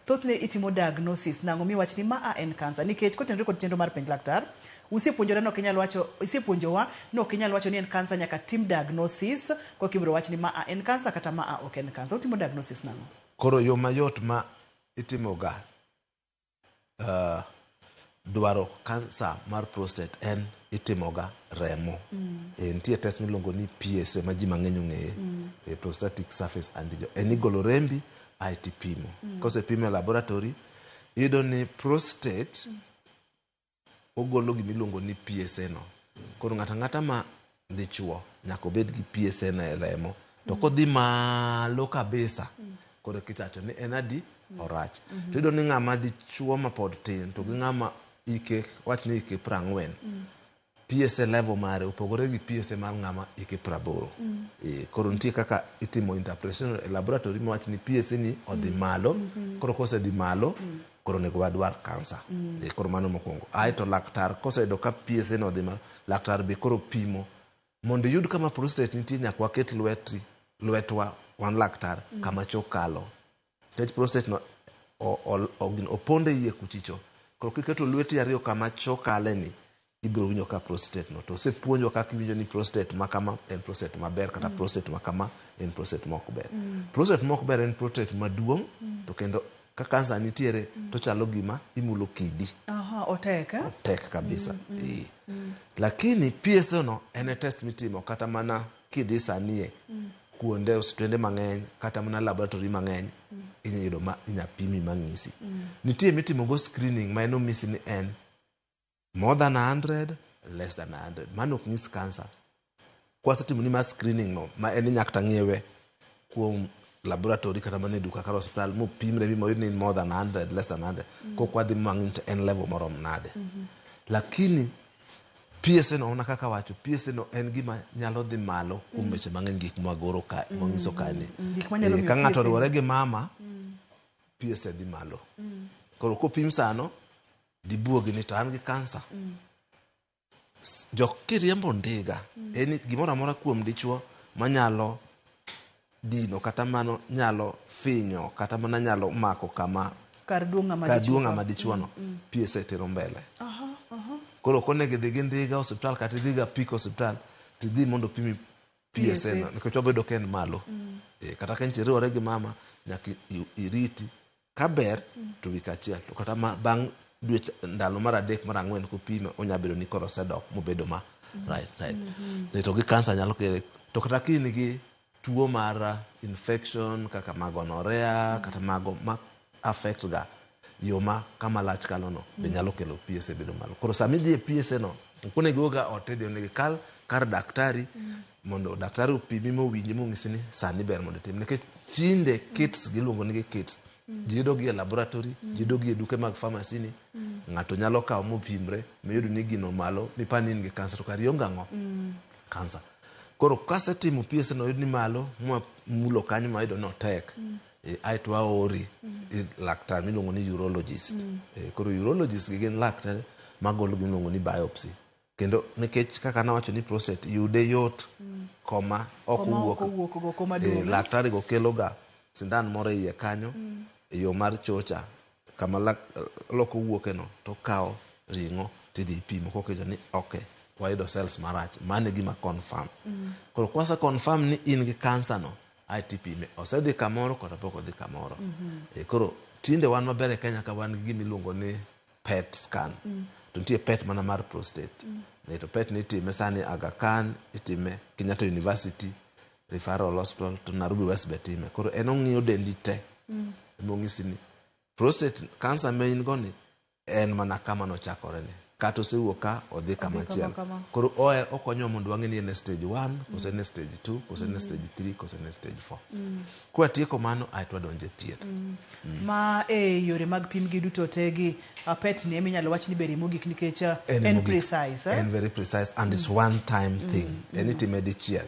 A: Thothne itimo diagnosis nang'o miwach ni ma en kansa, nikech kotenre kod chenro mar penj laktar usipuonjore no kinyalo wacho, isipuonjowa no kinyalo wacho ni en kansa, nyaka tim diagnosis ko kibro wach ni ma en kansa kata ma ok en kansa. Utimo diagnosis nang'o?
B: Koro yo mayot ma itimo ga dwaro kansa mar prostate en itimo ga remo. Nitie test miluongo ni PSA ma ji mang'eny ong'eye, prostatic surface antigen. En igolo rembi aiti pimo. Kosepimo e laboratory, iyudo ni prostate ogolo gimiluongo ni PSA no. Koro ng'ata ma dichuo nyaka obed gi PSA na e remo. To kodhi malo kabisa, koro kichacho ni en adi orach. To iyudo ni ng'ama dichuo ma pod tin to gi ng'ama ike wach ni ike 40, PSA level mare upogore gi PSA mar ng'ama ike 80. Koro nitie kaka itimo interpretation e laboratory ma wach ni PSA ni odhi malo. Koro kosedhi malo, koro nego wadwar kansa. Koro mano mokwongo. To laktar koseyudo ka PSA no odhi malo, laktar be koro pimo mondo yud kama prostate nitie. Nyaka waket lwetwa wan laktar kama chokalo. Nikech prostate no oponde iye kuchicho. Koro kiketo lweti ariyo kama chokale ni, ibiro winjo ka prostate no. To sepuonjwa kaka iwinjo ni prostate ma kama en prostate maber, kata prostate ma kama en prostate ma ok ber. Prostate ma ok ber en prostate maduong', to kendo ka kansa nitiere to chalo gima imulo kidi.
A: Otek
B: otek kabisa. Lakini PSA no en test mitimo kata mana kidhi sanie kuonde osiptende mang'eny, kata mana laboratory mang'eny, inyayudo ma inyapimi mang'isi. Nitie mitimo go screening ma eno misi ni en more than 100, less than 100. Mano ok nyis kansa. Kwasetimo ni ma screening no, ma en nyaka ng'iewe kuom laboratory kata mana duka kata hospital, mo pimre mi moyud ni more than 100, less than 100, ko kwadhi mang'in to en level morom nade. Lakini PSA no ona kaka wacho, PSA no en gima nyalo dhi malo kuom weche mang'eny, gik magoro ka mongiso kani. Ka ng'ato riwore gi mama, PSA dhi malo. Koro kopim sano, dibuogi ni to an gi kansa. Jok kiriembo ndiga en gimoro amora kuom dichuo manyalo dino kata mano nyalo finyo kata mana nyalo mako kama
A: kar duong'a
B: ma dichuono PSA tero mbele. Koro kone gidhi gi ndiga hospital kata dhiga pik hospital tidhi mondo pimi PSA no nikech obedo ken malo. Kata ka nchi riwore gi mama nyaka iriti kaber to wik achiel to kata bang' dweche ndalo mar 3 mar 4 kopime onyabedo ni koro osedok mobedo ma right side. To gi kansa nyalo kele to kata kini gi tuo mar infection kaka gonorrhea kata mago ma affect ga yoma kama lach kalono be nyalo kelo PSA bedo malo. Koro sami dhi PSA no kone goga otede onegi kal kar daktari mondo daktari opimi mowinji mong'isi ni sani ber mondo tim nikech tinde kits giluongo ni kits jido gi laboratory jido gi duke mag pharmacy ni ng'ato nyalo kawo mopimre miyudo ni gino malo mipani ni kansa to kar yonga ngo kansa. Koro kasetimo PSA no yudni malo mulo kanyo mayudo no tek aito aori laktar miluongo ni urologist. Koro urologist gin laktar magolo miluongo ni biopsy kendo nikech kaka nawacho ni prostate yude yot koma okuwuok laktar go kelo ga sindan moro iye kanyo yo mar chocha kama loko wuoke no to kawo ringo tidhi pimo kokejo ni okay wayudo cells marach mane gima confirm. Koro kwasa confirm ni in gi kansa no ITP osedhi kamoro kata pok odhi kamoro. Koro tinde wan maber e Kenya ka wan gi gima iluongo ni PET scan. To nitie PET mana mar prostate. To PET ni itime sani Aga Khan, itime Kenyatta University Referral Hospital to Nairobi West betime. Koro en ong'iyo dendi te. Mong'isi ni prostate cancer ma in go ni en mana kama nochakore ni. Kata osewuok ka odhi kama chielo. Koro okonyo mondo wang'e ni en stage 1, kose en stage 2, kose en stage 3, kose en stage 4. Kwa tieko mano aitwa donje thieth.
A: Ma yore mag pim gi duto te gi PET ni eminyalo wach ni beri mogik nikech en precise.
B: En very precise and it's one time thing. Anytime dichiel.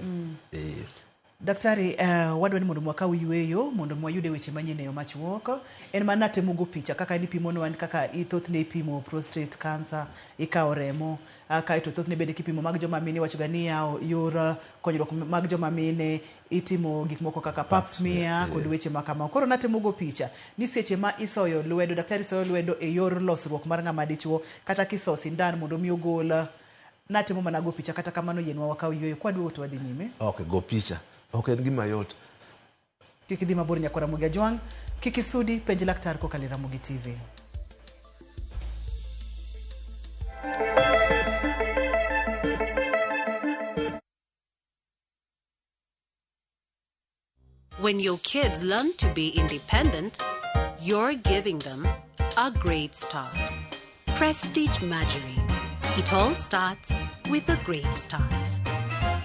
A: Daktari, wadwa ni mondo mwakaw yweyo mondo mwayude weche manyien e yo machuok. En mana temogo picha kaka ni pimo no kaka ithothne ipimo prostate cancer, ikawo remo, kaito thothne bende kipimo mag joma mine wacho ga ni yor konyruok mag joma mine itimo gik moko kaka pap smear kod weche makama. Koro natemogo picha ni seche ma isoyo lwedo, daktari soyo lwedo e yor losruok mar ng'ama dichuo kata kiso sindan mondo mi ogol natemo mana go picha kata kamano yenwa wakaw yweyo kwadwo to wadhi nyime.
B: Okay, go picha. Okay, gima yot.
A: Kiki dhi mabor nyakora Mugi Ajwang, Kiki Sudi, penji laktar kokalo Ramogi TV.
C: When your kids learn to be independent, you're giving them a great start. Prestige Margarine. It all starts with a great start.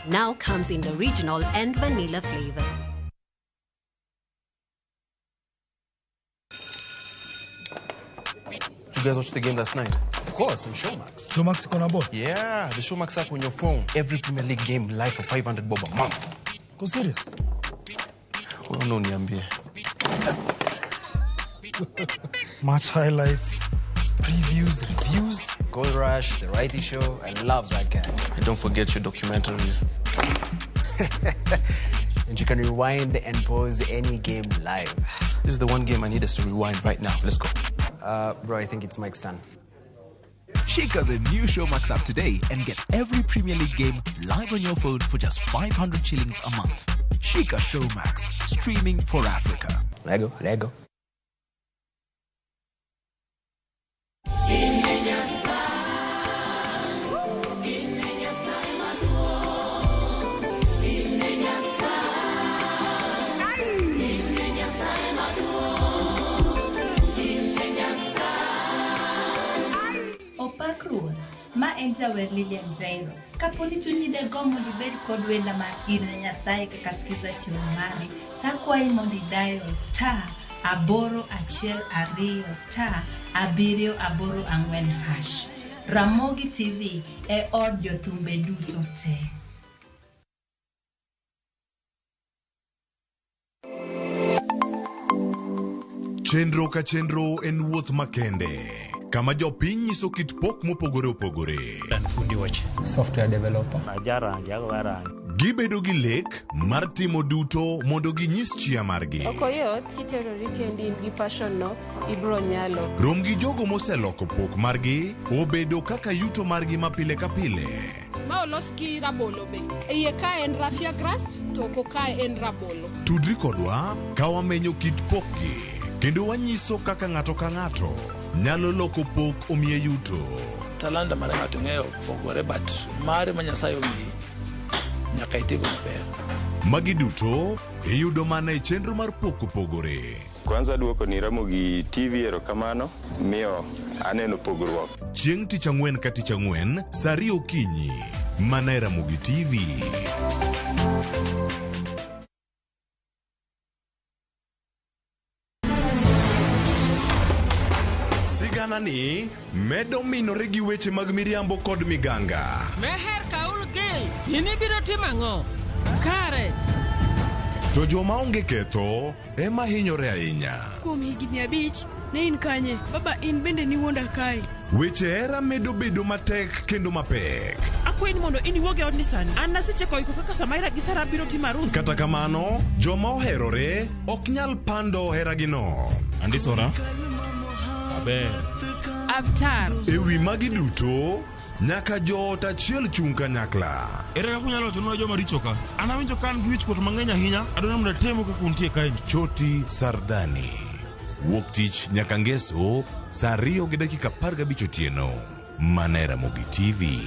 C: Now comes in the original and vanilla flavor.
M: Did you guys watch the game last night? Of course, on Showmax.
J: Showmax on board?
M: Yeah, the Showmax app on your phone. Every Premier League game live for 500 bob a month.
J: Go serious?
M: Oh, no, niambie.
J: Match highlights, previews, reviews.
N: Gold Rush, The Righty Show. I love that guy.
M: And don't forget your documentaries.
N: And you can rewind and pause any game live.
M: This is the one game I need us to rewind right now. Let's go.
N: Bro, I think it's Mike's turn.
O: Shika the new Showmax app today and get every Premier League game live on your phone for just 500 shillings a month. Shika Showmax, streaming for Africa.
N: Lego.
P: Ma en jawer Lilian Jairo. Kaponi chunyi de gombo di bed kod wenda mar ire Nyasaye kaka skiza chiwo mari. Takwayi mondi dial *822*784#. Ramogi TV e od jothumbe duto te.
G: Chenro ka chenro en wuoth makende. kama jopiny nyiso kit pok mopogore opogore.
M: Fundi watch.
Q: Software developer.
G: Gibedo gi lek mar timo duto mondo ginyis chia margi.
R: Okoyot kiterori kendi gi passion no ibro nyalo.
G: Rom gi jogo moseloko pok margi obedo kaka yuto margi mapile ka pile.
S: Ma olos gi rabolo be. Iye ka en raffia grass to ko ka en rabolo.
G: Tudri kodwa ka wamenyo kit pokgi kendo wanyiso kaka ng'ato ka ng'ato nyalo loko pok omiye yuto.
T: Talanta mane ng'ato ng'eyo pogore but mare ma Nyasaye omiyi nyaka itigo maber.
G: Magi duto iyudo mana e chenro mar pok opogore.
U: Kwanza duoko ni Ramogi TV erokamano miyo aneno pogruok.
G: Chieng' tich ang'wen ka tich ang'wen saa 2 okinyi mana e Ramogi TV. Sigana ni medo minore gi weche mag miriambo kod miganga.
S: Meher kaul gil, yini biro timang'o? Kare.
G: To joma onge ketho ema hinyore ahinya.
S: Kuom higni 5 ne in kanye, baba in bende ni wuonda kae.
G: Weche hera medo bedo matek kendo mapek.
S: Akwayi ni mondo in iwuog e odni sani. An naseche iko kaka Samaira gi Sara biro timo arus.
G: Kata kamano, joma oherore ok nyal pando heragino.
T: Andisora. Aber.
S: Avatar.
G: Ewi magi duto nyaka joot achiel chung kanyakla.
T: Ere kaka unyalo timo joma richo ka? An awinjo ka an gi wich kuot mang'eny ahinya, adwaro mondo atemo kaka untie kae.
G: Choti Sardani. Wuok tich nyaka ngeso saa 2:15 otieno. Mana e Ramogi TV.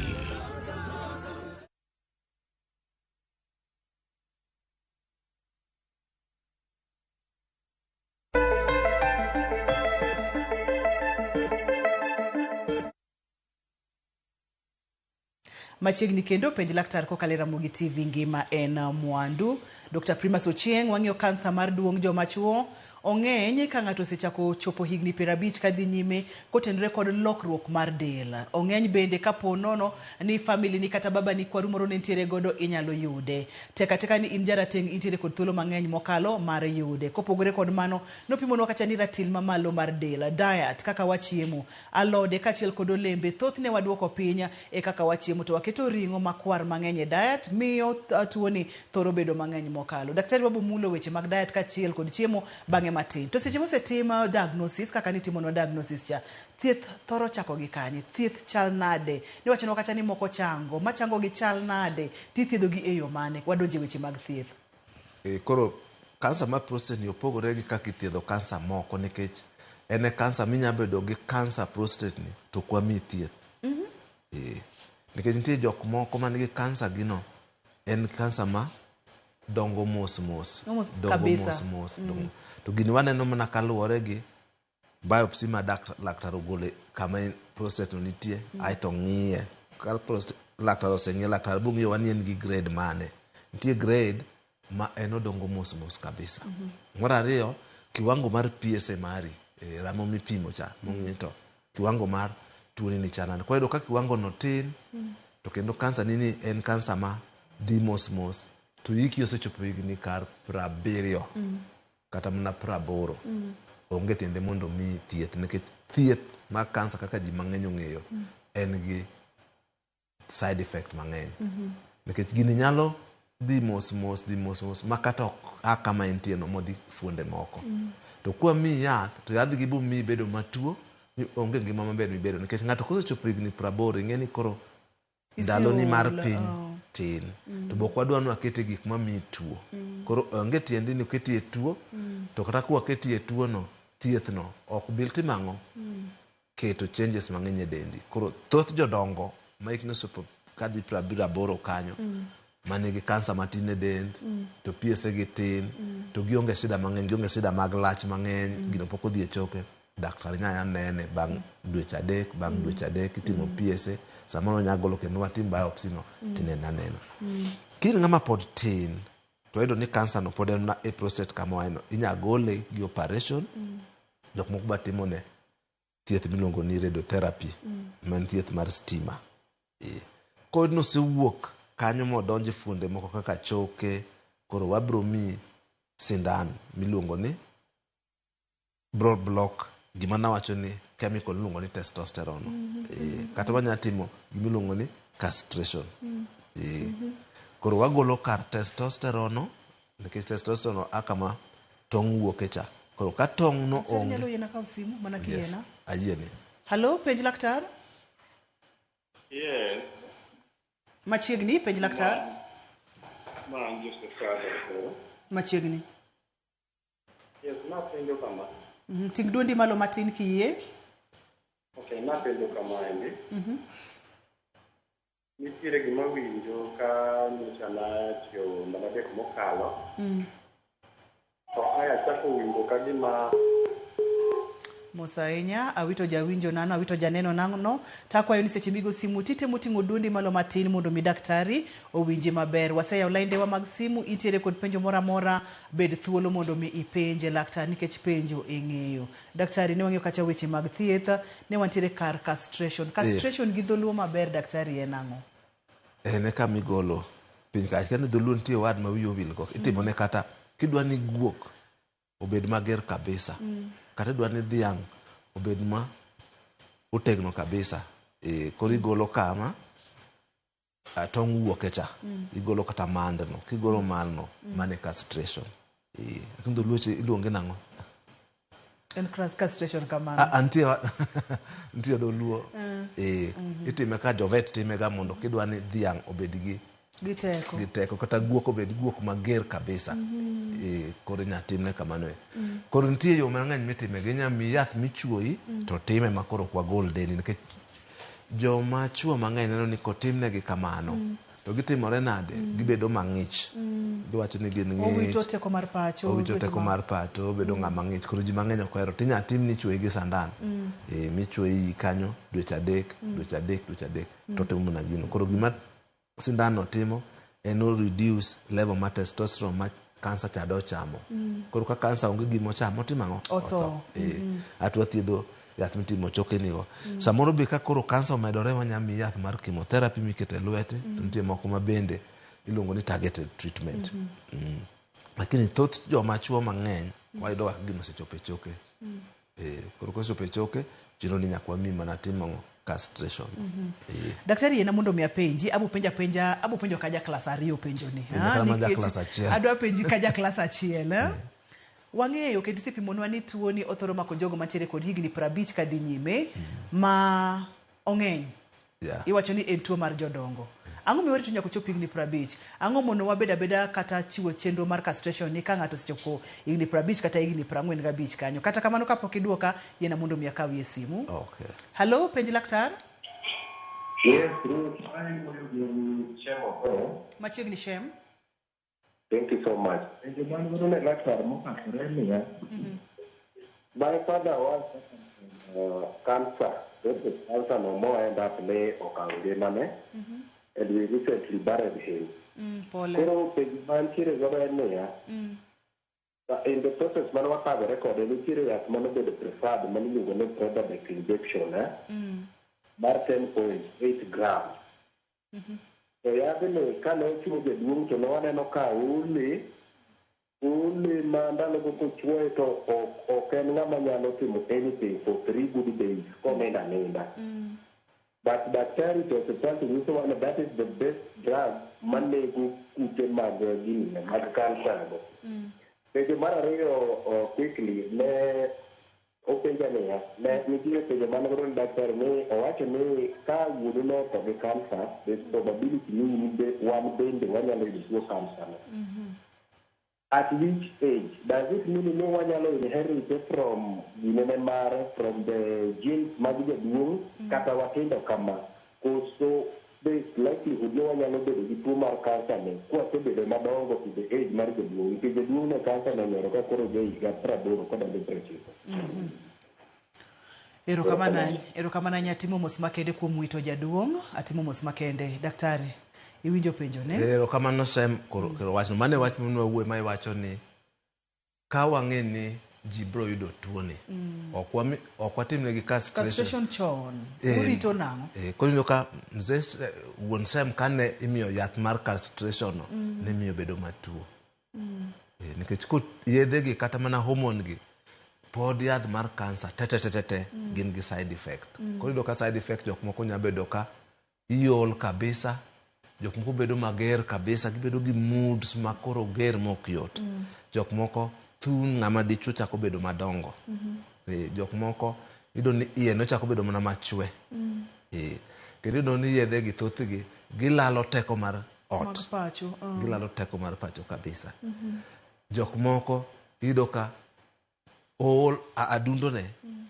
A: Machiegni kendo penj laktar kokalo e Ramogi TV ngima en mwandu. Dr. Primas Ochieng wang'io kansa mar duong' joma chuo ong'eny ka ng'ato osechako chopo higni 50 kadhi nyime kotenore kod lokruok mar del. Ong'eny bende kapo nono ni family ni kata baba ni kwaru moro ne ntiere godo inyalo yude. Teka ni in jarateng' intiere kod thuolo mang'eny mokalo mar yude. Kopogore kod mano nopimonwa kacha ni ratil mamalo mar del. Diet kaka wachiemo, alode kachiel kod olembe thothne waduoko pinya e kaka wachiemo to waketo ring'o makwar mang'eny e diet miyo tuoni thoro bedo mang'eny mokalo. Daktari Babu mulo weche mag diet kachiel kod chiemo bang'e matin. To seche mosetima diagnosis kaka ni timo no diagnosis cha thieth thoro chako gi kanye, thieth chal nade, ni wachno kacha ni moko chango machango gi chal nade, tithiedho gi e yo mane, wadonje weche mag thieth.
B: Koro kansa mar prostate ni opogore gi kaka ithiedho kansa moko nikech ene kansa minya bedo gi kansa prostate ni to kwa mi thieth. Nikech nitie jok moko man gi kansa gino en kansa ma dongo mos. To gini waneno mana kaluwore gi biopsy ma laktar ogole kama prostate no nitie aito ng'iye. Ka laktar oseng'iye, laktar bung'iyo wani en gi grade mane. Nitie grade ma en odongo mos kabisa. Mar ariyo, kiwango mar PSA mari ramo mipimo cha mong'i to kiwango mar tuoni ni chalani. Kwa hiyo ka kiwango no tin to kendo kansa nini en kansa ma dhi mos to hiki osechopo higni kar 70 kata mana 80 onge tiende mondo mi thieth nikech thieth mar kansa kaka ji mang'eny ong'eyo en gi side effect mang'eny nikech gini nyalo dhi mos ma kata ok kama entie no modhi fuonde moko to kwa mi yath to yadh gi bum mi bedo matuo onge ngima maber mibedo nikech ng'ato kosechopo higni 80 ing'eni koro ndalo ni mar piny tin to bok wadwa nwa kete gik ma mi tuo koro onge tiende ni ketie tuo to kata kwa ketie tuo no thieth no ok bil timang'o keto changes mang'eny e dendi. Koro thoth jodongo ma hikgi osechopo kadhi 80 kanyo manigi kansa matin e dend to PSA gi tin to gionge shida mang'eny, gionge shida mag lach mang'eny, gino pok odhi e choke, daktari nyaya nene bang' dweche adek itimo PSA samoro nyagolo kendo watim biopsy no tinena neno. Kin ng'ama pod tin to edo ni kansa no pod en e prostate kama waino inyagole gi operation. Jok moko ba timo ne thieth miluongo ni radiotherapy man thieth mar stima. Kod no se wuok kanyo modonje fuonde moko kaka choke, koro wabro mi sindan miluongo ni broad block gima nawacho ni chemical luongo ni testosterone. Kata wanya timo gima luongo ni castration. Koro wagolo kar testosterone nikech testosterone akama tong' wuok echa. Koro ka tong' no onge.
A: Nyalo yena ka simu mana kiena.
B: Ayieni.
A: Hello, penj laktar?
Q: Yes.
A: Machiegni penj laktar?
Q: Man just a start.
A: Machiegni.
Q: Yes, na penjo kama.
A: Ting duondi malo matin kiyie.
Q: Okay, na penjo kama ende. Nitiere gima winjo ka nyisana tiyo ndalodek mokalo. To aya chako winjo ka gima
A: Mosainya awito jawinjo nano awito janeno nano takwayo ni seche migo simu tite mutingo duondi malo matin mondo mi daktari owinje maber. Waseya olainde wa mag simu itiere kod penjo mora mora bed thuolo mondo mi ipenje laktar nikech penjo ing'eyo. Daktari ne wang'eyo kacha weche mag thieth ne wantiere kar castration. Castration gi dholuo maber daktari en ang'o?
B: Ne ka migolo piny kach kane dholuo nitie wad ma wiyo wilgo itimo ne kata kidwa ni guok obed mager kabisa. Kata dwa ni dhiang' obed ma otegno kabisa. Koro igolo kama tong' wuok echa. Igolo kata mandno. Kigolo malno mane castration. Kendo luoche iluonge nang'o?
A: En castration kamano.
B: Ntie dholuo. Itime ka jovet timega mondo kidwa ni dhiang' obed gi giteko kata guok obed guok mager kabisa. Koro nyatimne kamano. Koro nitie yo mang'eny mitime gi nyami yath michuoyi to time makoro kwa gol deni nikech joma chuo mang'eny neno ni kotimnegi kamano to gitimore nade gibedo mang'ich. Giwacho ni gin ng'ich.
A: Owito teko mar pacho.
B: Owito teko mar pacho obedo ng'ama ng'ich. Koro ji mang'eny ok ohero. Tinyatim ni chuoyi gi sandan. Michuoyi kanyo dweche adek. To timo mana gino. Koro gima sindan no timo en o reduce level mar testosterone ma kansa cha do chamo. Koro ka kansa onge gimo chamo timang'o?
A: Otho.
B: Atwa thiedho yath mitimo choke nigo. Samoro be ka koro kansa omedore wanyami yath mar chemotherapy mikete lwete. Nitie moko ma bende iluongo ni targeted treatment. Lakini thoth joma chuo mang'eny wayudo wak gino sechope choke. Koro kosechope choke chino ni nyakwa mi mana timang'o? Castration.
A: Daktari yena mondo mi apenji abo penjo kaja class 2 penjo ni. Adwa penji kaja class 1. Wang'eyo kendo sipimonwa ni tuo ni othoro mako jogo mantiere kod higni 50 kadhi nyime ma ong'eny. Iwacho ni en tuo mar jodongo. Ang'o miwori to nyaka chop higni 50? Ang'o mondo wabed abeda kata chiwo chenro mar castration ni ka ng'ato sechopo higni 50 kata higni 45 kanyo. Kata kamano kapok iduoka yena mondo mi akawie simu.
B: Okay.
A: Hello, penji laktar?
Q: Yes,
A: Machiegni Shem.
Q: Thank you so much. My father was cancer. The cancer no more end up lay or money. And we recently buried him. In the process, man, what I record, and we serious man of the preferred money you will product injection, about 10.8 grams. So, you have to kind of choose the room to know and only mandalo go to or can Namanya anything for 3 good days. Come in and but daktari to support you so one that is the best drug money go to magazine and cancer. The mara quickly me open jania me media to the management doctor me or what me ka would not of the cancer the probability you need one bend the one lady is cancer. At which age? Does it mean no one inherited from from the genes Magid Katawatendo Kama? So there's likelihood no one the tumor cancer, what the Madongo to the age married the blue. It is the blue cancer and the Koro got trouble for the depression.
A: Erokamana nyatimo mos makende kuom wito jaduong' atimo mos makende daktari. Iwinjo penjo ne?
B: Kamano sem koro wach mane wach mwa wuoy mai wacho ni ka wang'e ni ji bro yudo tuo ni ok watimne gi
A: castration chon urito nang'o
B: koro ka mzee wuon sem kane imiyo yath mar castration no ne miyo bedo matuo nikech ko yedhe gi kata mana hormone gi pod yath mar kansa te gin gi side effect. Koro iyudo ka side effect jok moko nyalo bedo ka iol kabisa, jok moko bedo mager kabisa, gibedo gi moods ma koro ger mok yot. Jok moko thun ng'ama dichuo chako bedo madongo. Jok moko iyudo ni iye nochako bedo mana machwe. Kendo iyudo ni yedhe gi thothgi gilalo teko mar ot. Gilalo teko mar pacho kabisa. Jok moko iyudo ka all adundo ne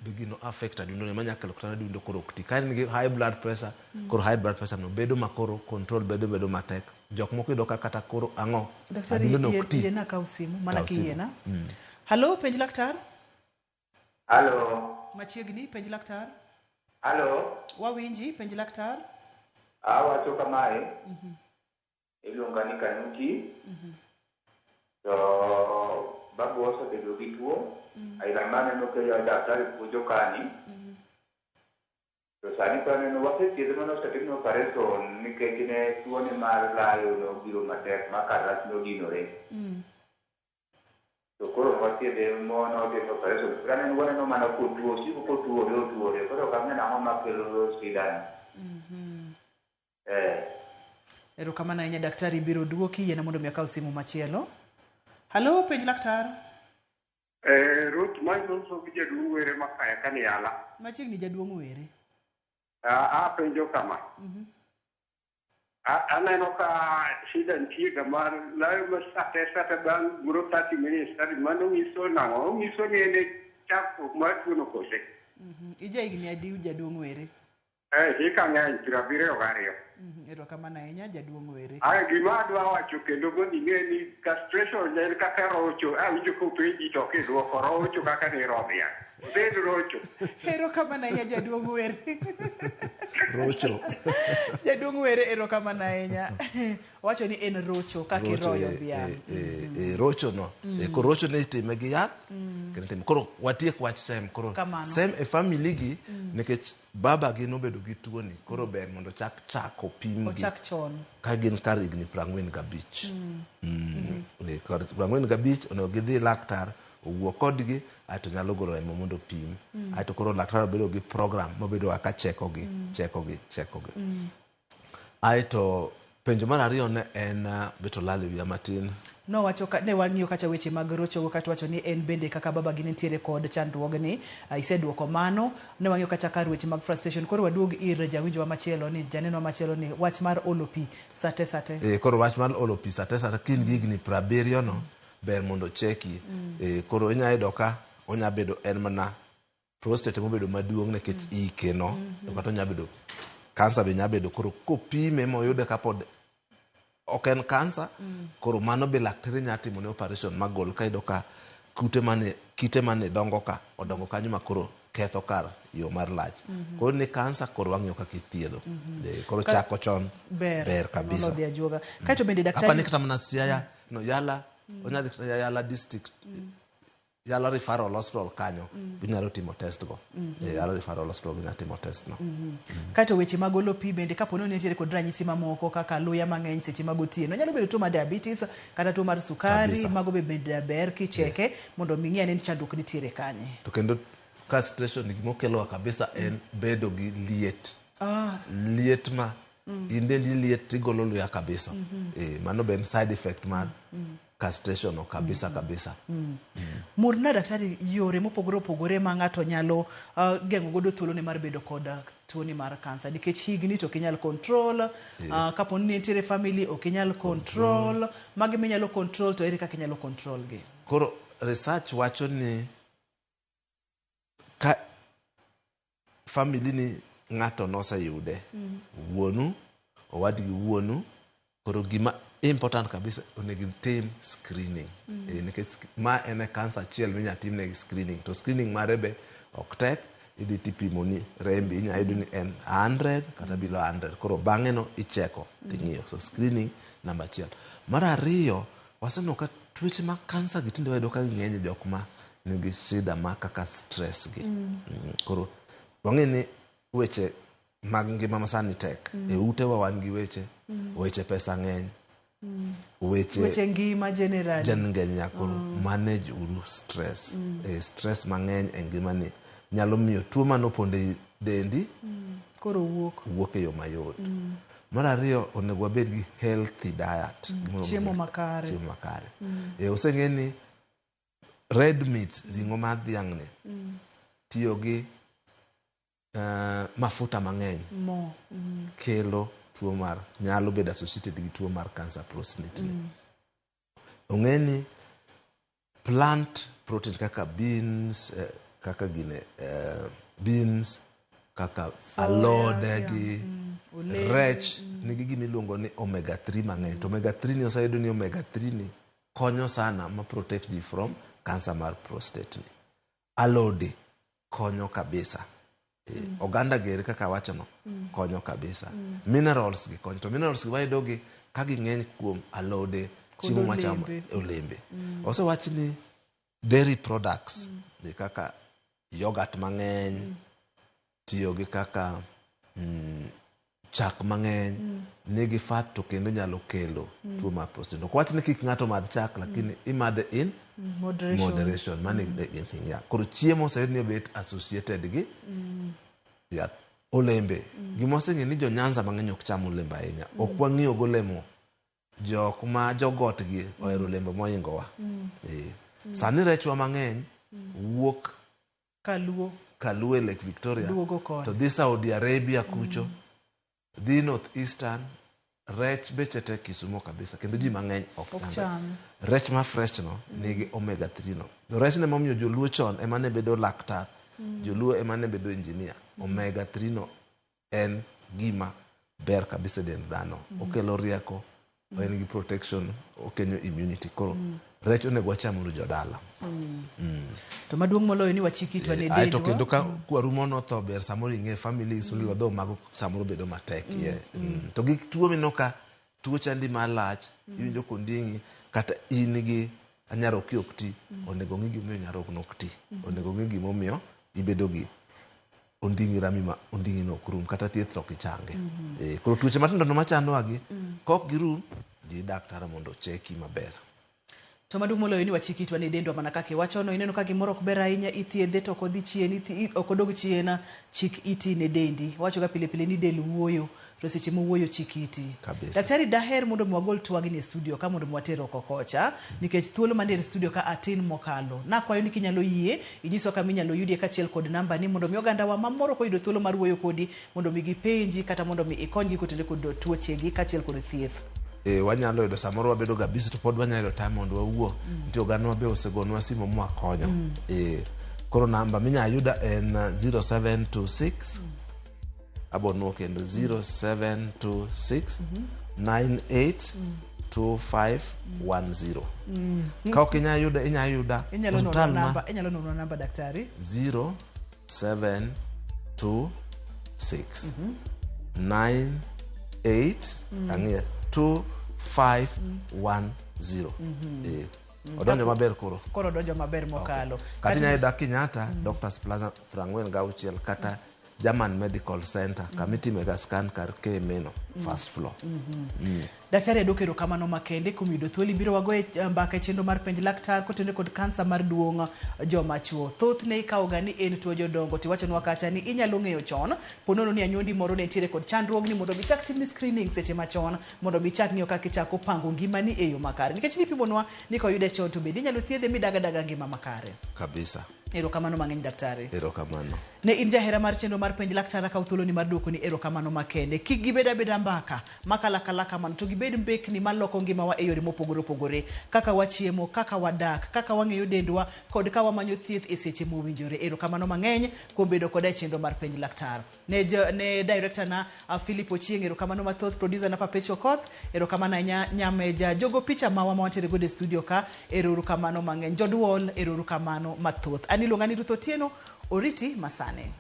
B: begino affect adundo ne manya kelo kata adundo koro okti. Ka nigi high blood pressure, koro high blood pressure no bedo makoro control bedo matek. Jok moko iyudo ka kata koro ang'o adundo ne okti.
A: Daktari yena kaw simu mana kiyena. Halo, penj laktar.
D: Halo.
A: Machiegni penj laktar.
D: Halo.
A: Wawinji penj laktar.
D: Wacho kamae. Iluonga ni Kanuti. To babu osebedo gi tuo. Aila maneno ke ya daktari puonjo kani. To sani kaneno wasethiedhe mana osetimne operation nikech ne tuone mar layo nobiro matek ma kar nodinore. To koro wathiedhe mono otimo operation. Kaneno waneno mana kotuo, siko kotuore. Koro kameno ang'o makelo sidani.
A: Erokamano ahinya daktari biro duoki yena mondo mi akaw simu machielo. Halo, penj laktar.
V: Ruth Manzo gi jaduong' were makaya kani yala.
A: Machiegni jaduong' were.
V: Penjo kama. Aneno ka shida nitie ga mar layo ma sate bang' guro 30 minutes tadi mano nyiso nang'o? Nyiso ni ene chakruok mar tuono kose.
A: Ija higni adi jaduong' were?
V: Hika ng'eny 72.
A: Erokamano ahinya jaduong' were.
V: Gima adwa wacho kendo mondo ing'e ni castration en kaka rocho. Awinjo kopenji to kidwoko rocho kaka ni romia. Bed rocho.
A: Erokamano ahinya jaduong' were.
B: Rocho.
A: Jaduong' were erokamano ahinya. Wacho ni en rocho kaka iroyo dhiang'.
B: Rocho no. Koro rocho ne itime gi yath. Koro watiek wach sem. Koro sem e family gi nikech baba gi nobedo gi tuo ni. Koro ber mondo chako pim gi.
A: Ochak chon.
B: Ka gin kar higni 45. 45 onego gidhi laktar owuo kodgi aito nyalo golo remo mondo pim. Aito koro laktar bedo gi program mobedo aka cheko gi. Aito penjo mar ariyo ne en beto lali wiya matin.
A: No wacho ne wang'iyo kacha weche mag rocho kata wacho ni en bende kaka baba gi nitiere kod chandruogni. Iseduoko mano ne wang'iyo kacha kar weche mag frustration. Koro waduog ir jawinjo machielo ni janeno machielo ni wach mar olo pi sate.
B: Koro wach mar olo pi sate kin gigni 70 no ber mondo cheki. Koro inya yudo ka onya bedo en mana prostate mobedo maduong' nikech ike no. Kata onya bedo kansa be nya bedo koro kopime moyude kapod ok en kansa. Koro mano be laktar nya timo ne operation magol ka yudo ka kite mane dongo ka odongo kanyo makoro ketho kar yo mar lach. Koro ni kansa koro wang'iyo kaka ithiedho. Koro chako chon ber kabisa.
A: Kaito bende daktari
B: hapa ni kata mana Siaya no yala onya dhi yala district yala referral hospital kanyo ginyalo timo test go. Yala referral hospital ginyalo timo test no.
A: Kaito weche mag olo pi bende kapono nitiere kod ranyisi mamoko kaka luya mang'eny seche mag otieno nyalo bedo tuo mar diabetes kata tuo mar sukari mago be bende ber kicheke mondo mi ng'e ni chandruok nitiere kanye.
B: To kendo castration gimo kelo kabisa en bedo gi liet. Liet ma inde di liet tigolo luya kabisa. Mano ben side effect mar castration o kabisa.
A: Murna daktari yore mopogore ma ng'ato nyalo geng'o godo thuolo ne mar bedo kod tuo ni mar kansa nikech higni to kinyal control. Kapo ni nitiere family ok inyal control. Magi minyalo control to ere kaka inyalo control gi.
B: Koro research wacho ni ka family ni ng'ato noseyude wuonu owadgi wuonu koro gima important kabisa onego tim screening. Nikech ma en kansa achiel minya timne screening to screening mare be ok tek. Idhi tipimo ni rembi inya yudo ni en 100 kata below 100. Koro bang'e no icheko ting'iyo. So screening namba 1. Mar ariyo waseneno ka tuoche mag kansa gi tinde wayudo ka ng'eny jok ma nigi shida ma kaka stress gi. Koro wang'e ni weche mag ngima masani tek. Ute wa wan gi weche pesa ng'eny.
A: weche ngima generally
B: jangenya koro manage uru stress stress mang'eny e ngimani nyalo miyo tuo manoponde dendi
A: koro wuok
B: e yo mayot. Mar ariyo onego wabed gi healthy diet,
A: chiemo makare.
B: Oseng'e ni red meat, ring'o mar dhiang' ni tiyo gi mafuta mang'eny kelo tuo mar nyalo bedo associated gi tuo mar cancer prostate. Ong'e ni plant protein kaka beans kaka alode gi rech nigi gimiluongo ni omega 3 mang'eny. To omega 3 ni oseyudo ni omega 3 ni konyo sana ma protect ji from cancer mar prostate ni. Alode konyo kabisa. Oganda gere kaka wachono konyo kabisa. Minerals gi konyo. To minerals gi wayudo gi ka ging'eny kuom alode, chiemo machamo, olembe. Osewach ni dairy products kaka yogurt mang'eny, tiyo gi kaka chak mang'eny nigi fat to kendo nyalo kelo tuo mar prostate. Ok wach ni kik ng'ato madh chak lakini imadhe in moderation. Mani koro chiemo oseyud ni obet associated gi olembe. Gima oseng'e ni jo Nyanza mang'eny ok cham olembe ahinya. Ok wang'iyo golemo jok ma jogot gi ohero olembe moingowa. Sani rechwa mang'eny wuok kaluo e Lake Victoria to dhi Saudi Arabia kucho, dhi North Eastern. Rech beche tek Kisumo kabisa kendo ji mang'eny ok cham. Rech ma fresh no nigi omega 3 no. Rech ne momiyo joluo chon ema ne bedo laktar, joluo ema ne bedo engineer. Omega 3 no en gima ber kabisa dend dhano. Okelo rieko, en gi protection, okenyo immunity. Koro rech onego wacham jodala.
A: To maduong' moloyo ni wachikitwa ne dendwa.
B: To kendo ka kwarumo no tho ber samoro ing'e families ulilo dho mago samoro bedo matek. To gi tuo minoka tuo chandi malach iwinjo konding'i kata in gi anyaroki ok ti, onego ng'i gimomiyo nyarok nok ti, onego ng'i gimomiyo ibedo gi onding'i rami ma onding'i no ok rum kata thieth ok ichange. Koro tuoche matindo machandowa gi kok girum ji daktari mondo cheki maber.
A: To maduong' moloyo ni wachikitwa ne dendwa mana kaka iwachono. Ineno ka gimoro ok ber ahinya ithiedhe to ok odhi chien, ok odog chien, chik iti ne dendi. Wacho ga pile pile ni del wuoyo to seche mowuoyo chik iti. Daktari daher mondo mwagol twagi ne studio ka mondo mwatero kokocha nikech thuolo mandir studio ka atin mokalo. Nakwayo ni kinyalo yie inyiso kama inyalo yudie kachiel kod namba ni mondo mi oganda wa mamoro koyudo thuolo mar wuoyo kodi mondo mi gipenji kata mondo mi ikonygi kotende kod tuoche gi kachiel kod thieth.
B: Wanyalo yudo samoro wabedo ga busy to pod wanyalo yudo time mondo wawuo. Nitie oganda mabe osegonwa simu mwakonyo. Koro namba minya yuda en 0726 abonwo kendo 0726 982510. Ka ok inya yuda hospital ma
A: inyalo nono namba daktari
B: 0726 98 ang'e 2510. Odonjo maber koro.
A: Koro odonjo maber mokalo.
B: Kata inya yuda Kenyatta Doctors Plaza 46 kata German Medical Center kamitime ga scan kar Kemeno first floor.
A: Daktari adokero kamano makende kumido thuoli biro wago e mbaka chendo mar penj laktar kotende kod kansa mar duong' joma chuo. Thoth ne ikawoga ni en tuo jodongo tiwachonwa kacha ni inyalo ng'eyo chon ponono ni anyuondi moro ne ntiere kod chandruogni mondo bichak timni screening seche machon mondo bichak ng'iyo kaka ichako pango ngimani e yo makare. Nikech nipimonwa ni koyude chon to bende inyalo thiedhe midaga ngima makare.
B: Kabisa.
A: Erokamano mang'eny daktari.
B: Erokamano.
A: Ne in jahera mar chendo mar penj laktar ka uthuolo ni mar duoko ni erokamano makende. Kik gibeda mbaka makalaka man to gibed mbekni maloko ngimawa e yore mopogore opogore kaka wachiemo, kaka wadak, kaka wang'eyo dendwa kod ka wamanyo thieth e seche mowinjore. Erokamano mang'eny kuom bedo koda chendo mar penj laktar. Ne director na Philip Ochieng, erokamano mathoth. Producer na Papecho Koth, erokamano nyameja jogo picha mawa mawantere go de studio ka, erokamano mang'eny. Joduol erokamano mathoth. Ani luonga ni Ruth Otieno, oriti masane.